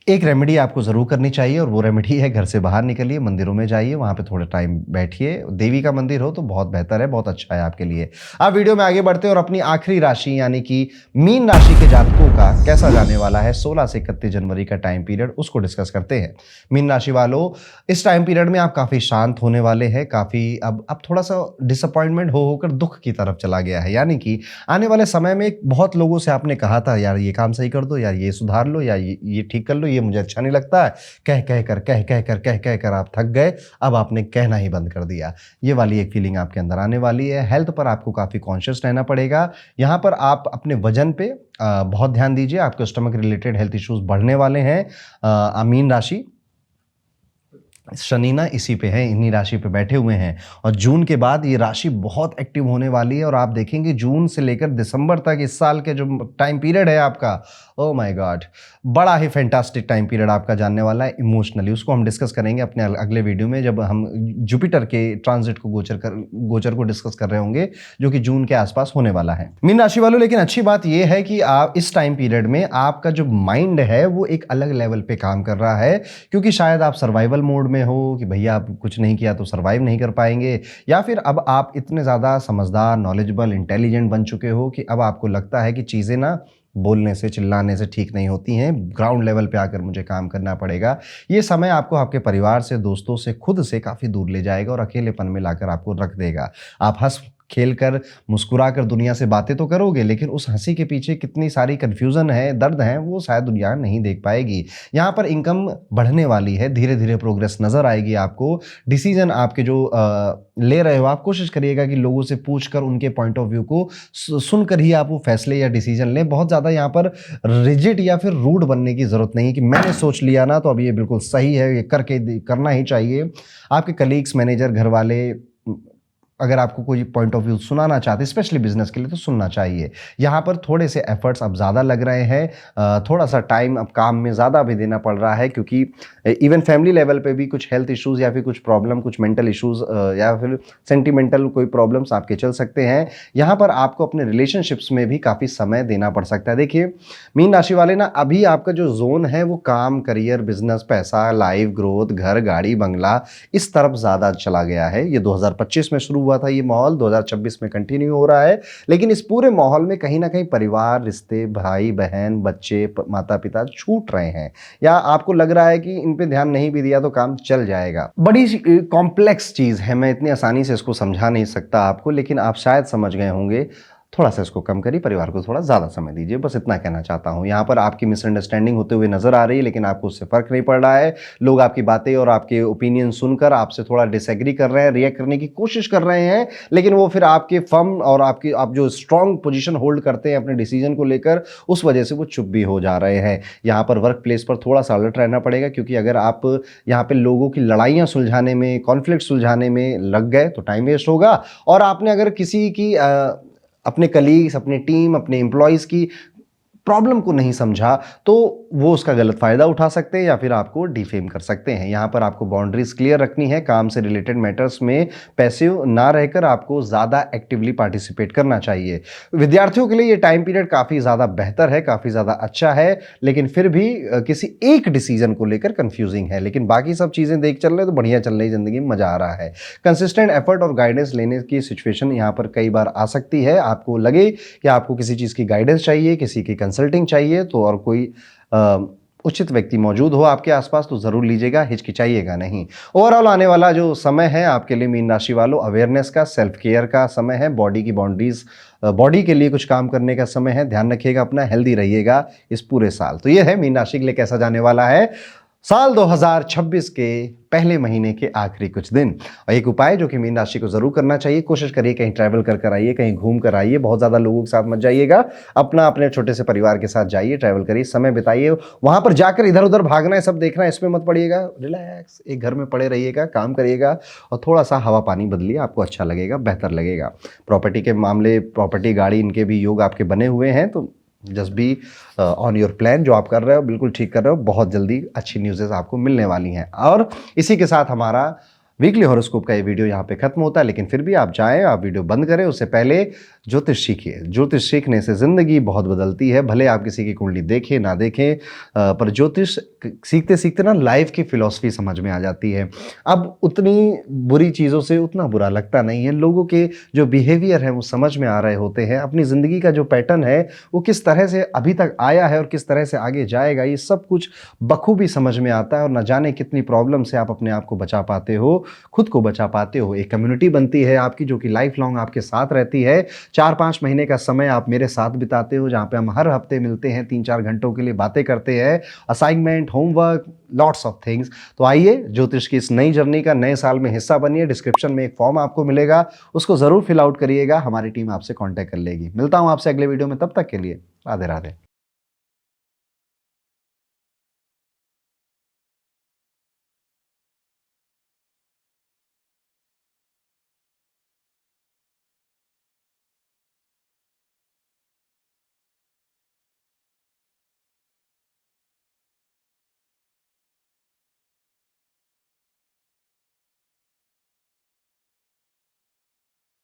एक रेमेडी आपको जरूर करनी चाहिए और वो रेमेडी है, घर से बाहर निकलिए, मंदिरों में जाइए, वहां पे थोड़ा टाइम बैठिए। देवी का मंदिर हो तो बहुत बेहतर है, बहुत अच्छा है आपके लिए। आप वीडियो में आगे बढ़ते हैं और अपनी आखिरी राशि यानी कि मीन राशि के जातकों का कैसा जाने वाला है 16 से 31 जनवरी का टाइम पीरियड, उसको डिस्कस करते हैं। मीन राशि वालों, इस टाइम पीरियड में आप काफी शांत होने वाले हैं। काफी अब थोड़ा सा डिसअपॉइंटमेंट होकर दुख की तरफ चला गया है, यानी कि आने वाले समय में बहुत लोगों से आपने कहा था यार ये काम सही कर दो, यार ये सुधार लो, या ये ठीक कर लो, ये मुझे अच्छा नहीं लगता है, कह कर आप थक गए। अब आपने कहना ही बंद कर दिया। ये वाली एक फीलिंग आपके अंदर आने वाली है। हेल्थ पर आपको काफी कॉन्शियस रहना पड़ेगा। यहाँ पर आप अपने वजन पे बहुत ध्यान दीजिए। आपके स्टमक रिलेटेड हेल्थ इश्यूज बढ़ने वाले हैं। मीन राशि, शनि ना इसी पे है, इन्हीं राशि पे बैठे हुए हैं और जून के बाद ये राशि बहुत एक्टिव होने वाली है और आप देखेंगे जून से लेकर दिसंबर तक इस साल के जो टाइम पीरियड है आपका, ओ माय गॉड, बड़ा ही फैंटास्टिक टाइम पीरियड आपका जानने वाला है इमोशनली। उसको हम डिस्कस करेंगे अपने अगले वीडियो में, जब हम जुपिटर के ट्रांजिट को गोचर को डिस्कस कर रहे होंगे, जो कि जून के आसपास होने वाला है। मीन राशि वालों, लेकिन अच्छी बात यह है कि आप इस टाइम पीरियड में आपका जो माइंड है वो एक अलग लेवल पे काम कर रहा है, क्योंकि शायद आप सर्वाइवल मोड में हो कि भैया आप कुछ नहीं किया तो सर्वाइव नहीं कर पाएंगे, या फिर अब आप इतने ज़्यादा समझदार, नॉलेजेबल, इंटेलिजेंट बन चुके हो कि अब आपको लगता है कि चीज़ें ना बोलने से, चिल्लाने से ठीक नहीं होती हैं, ग्राउंड लेवल पे आकर मुझे काम करना पड़ेगा। ये समय आपको आपके परिवार से, दोस्तों से, खुद से काफ़ी दूर ले जाएगा और अकेलेपन में लाकर आपको रख देगा। आप हंस खेल कर, मुस्कुरा कर दुनिया से बातें तो करोगे, लेकिन उस हंसी के पीछे कितनी सारी कन्फ्यूज़न है, दर्द है, वो शायद दुनिया नहीं देख पाएगी। यहाँ पर इनकम बढ़ने वाली है, धीरे धीरे प्रोग्रेस नज़र आएगी आपको। डिसीजन आपके जो ले रहे हो, आप कोशिश करिएगा कि लोगों से पूछकर उनके पॉइंट ऑफ व्यू को सुनकर ही आप वो फैसले या डिसीजन लें। बहुत ज़्यादा यहाँ पर रिजिड या फिर रूड बनने की ज़रूरत नहीं कि मैंने सोच लिया ना तो अब ये बिल्कुल सही है, ये करना ही चाहिए। आपके कलीग्स, मैनेजर, घर वाले अगर आपको कोई पॉइंट ऑफ व्यू सुनाना चाहते हैं, स्पेशली बिजनेस के लिए, तो सुनना चाहिए। यहाँ पर थोड़े से एफर्ट्स अब ज़्यादा लग रहे हैं, थोड़ा सा टाइम अब काम में ज़्यादा भी देना पड़ रहा है, क्योंकि इवन फैमिली लेवल पे भी कुछ हेल्थ इश्यूज़ या फिर कुछ प्रॉब्लम, कुछ मेंटल इश्यूज़ या फिर सेंटिमेंटल कोई प्रॉब्लम्स आपके चल सकते हैं। यहाँ पर आपको अपने रिलेशनशिप्स में भी काफ़ी समय देना पड़ सकता है। देखिए मीन राशि वाले ना, अभी आपका जो जोन है वो काम, करियर, बिजनेस, पैसा, लाइफ, ग्रोथ, घर, गाड़ी, बंगला, इस तरफ ज़्यादा चला गया है। ये 2025 में शुरू हुआ था ये माहौल, 2026 में कंटिन्यू हो रहा है, लेकिन इस पूरे माहौल में कहीं ना कहीं परिवार, रिश्ते, भाई बहन, बच्चे, माता पिता छूट रहे हैं, या आपको लग रहा है कि इन पे ध्यान नहीं भी दिया तो काम चल जाएगा। बड़ी कॉम्प्लेक्स चीज़ है, मैं इतनी आसानी से इसको समझा नहीं सकता आपको, लेकिन आप शायद समझ गए होंगे। थोड़ा सा इसको कम करिए, परिवार को थोड़ा ज़्यादा समय दीजिए, बस इतना कहना चाहता हूँ। यहाँ पर आपकी मिसअंडरस्टैंडिंग होते हुए नज़र आ रही है, लेकिन आपको उससे फ़र्क नहीं पड़ रहा है। लोग आपकी बातें और आपके ओपिनियन सुनकर आपसे थोड़ा डिसएग्री कर रहे हैं, रिएक्ट करने की कोशिश कर रहे हैं, लेकिन वो फिर आपके फर्म और आप जो स्ट्रॉन्ग पोजीशन होल्ड करते हैं अपने डिसीजन को लेकर, उस वजह से वो चुप भी हो जा रहे हैं। यहाँ पर वर्क प्लेस पर थोड़ा सा अलर्ट रहना पड़ेगा, क्योंकि अगर आप यहाँ पर लोगों की लड़ाइयाँ सुलझाने में, कॉन्फ्लिक्ट सुलझाने में लग गए तो टाइम वेस्ट होगा। और आपने अगर किसी की अपने कलीग्स, अपने टीम, अपने एम्प्लॉयज़ की प्रॉब्लम को नहीं समझा तो वो उसका गलत फायदा उठा सकते हैं या फिर आपको डिफेम कर सकते हैं। यहाँ पर आपको बाउंड्रीज क्लियर रखनी है, काम से रिलेटेड मैटर्स में पैसिव ना रहकर आपको ज़्यादा एक्टिवली पार्टिसिपेट करना चाहिए। विद्यार्थियों के लिए ये टाइम पीरियड काफ़ी ज़्यादा बेहतर है, काफ़ी ज़्यादा अच्छा है, लेकिन फिर भी किसी एक डिसीजन को लेकर कंफ्यूजिंग है, लेकिन बाकी सब चीज़ें देख चल रहे तो बढ़िया चल रही, ज़िंदगी में मज़ा आ रहा है। कंसिस्टेंट एफर्ट और गाइडेंस लेने की सिचुएशन यहाँ पर कई बार आ सकती है। आपको लगे कि आपको किसी चीज़ की गाइडेंस चाहिए, किसी की कंसल्टिंग चाहिए, तो और कोई उचित व्यक्ति मौजूद हो आपके आसपास तो ज़रूर लीजिएगा, हिचकिचाइएगा नहीं। ओवरऑल आने वाला जो समय है आपके लिए मीन राशि वालों, अवेयरनेस का, सेल्फ केयर का समय है, बॉडी की बाउंड्रीज, बॉडी के लिए कुछ काम करने का समय है। ध्यान रखिएगा अपना, हेल्दी रहिएगा इस पूरे साल। तो ये है मीन राशि के लिए कैसा जाने वाला है साल 2026 के पहले महीने के आखिरी कुछ दिन। और एक उपाय जो कि मीन राशि को जरूर करना चाहिए, कोशिश करिए कहीं ट्रैवल कर आइए, कहीं घूम कर आइए, बहुत ज़्यादा लोगों के साथ मत जाइएगा, अपने छोटे से परिवार के साथ जाइए, ट्रैवल करिए, समय बिताइए। वहाँ पर जाकर इधर उधर भागना है, सब देखना है, इसमें मत पड़िएगा, रिलैक्स एक घर में पड़े रहिएगा, काम करिएगा और थोड़ा सा हवा पानी बदलिए, आपको अच्छा लगेगा, बेहतर लगेगा। प्रॉपर्टी के मामले, प्रॉपर्टी, गाड़ी, इनके भी योग आपके बने हुए हैं, तो just be on your plan. जो आप कर रहे हो बिल्कुल ठीक कर रहे हो, बहुत जल्दी अच्छी न्यूज़ेस आपको मिलने वाली हैं। और इसी के साथ हमारा वीकली हॉरोस्कोप का ये वीडियो यहाँ पे खत्म होता है, लेकिन फिर भी आप जाएं, आप वीडियो बंद करें, उससे पहले ज्योतिष सीखिए। ज्योतिष सीखने से ज़िंदगी बहुत बदलती है। भले आप किसी की कुंडली देखें ना देखें, पर ज्योतिष सीखते सीखते ना लाइफ की फ़िलॉसफी समझ में आ जाती है। अब उतनी बुरी चीज़ों से उतना बुरा लगता नहीं है, लोगों के जो बिहेवियर है वो समझ में आ रहे होते हैं, अपनी ज़िंदगी का जो पैटर्न है वो किस तरह से अभी तक आया है और किस तरह से आगे जाएगा, ये सब कुछ बखूबी समझ में आता है। और न जाने कितनी प्रॉब्लम से आप अपने आप को बचा पाते हो, खुद को बचा पाते हो। एक कम्युनिटी बनती है आपकी जो कि लाइफ लॉन्ग आपके साथ रहती है। 4-5 महीने का समय आप मेरे साथ बिताते हो, जहाँ पे हम हर हफ्ते मिलते हैं, 3-4 घंटों के लिए बातें करते हैं, assignment, homework, lots of things. तो आइए ज्योतिष की इस नई जर्नी का नए साल में हिस्सा बनिए। डिस्क्रिप्शन में एक फॉर्म आपको मिलेगा, उसको ज़रूर फिल आउट करिएगा, हमारी टीम आपसे कॉन्टैक्ट कर लेगी। मिलता हूँ आपसे अगले वीडियो में, तब तक के लिए राधे राधे।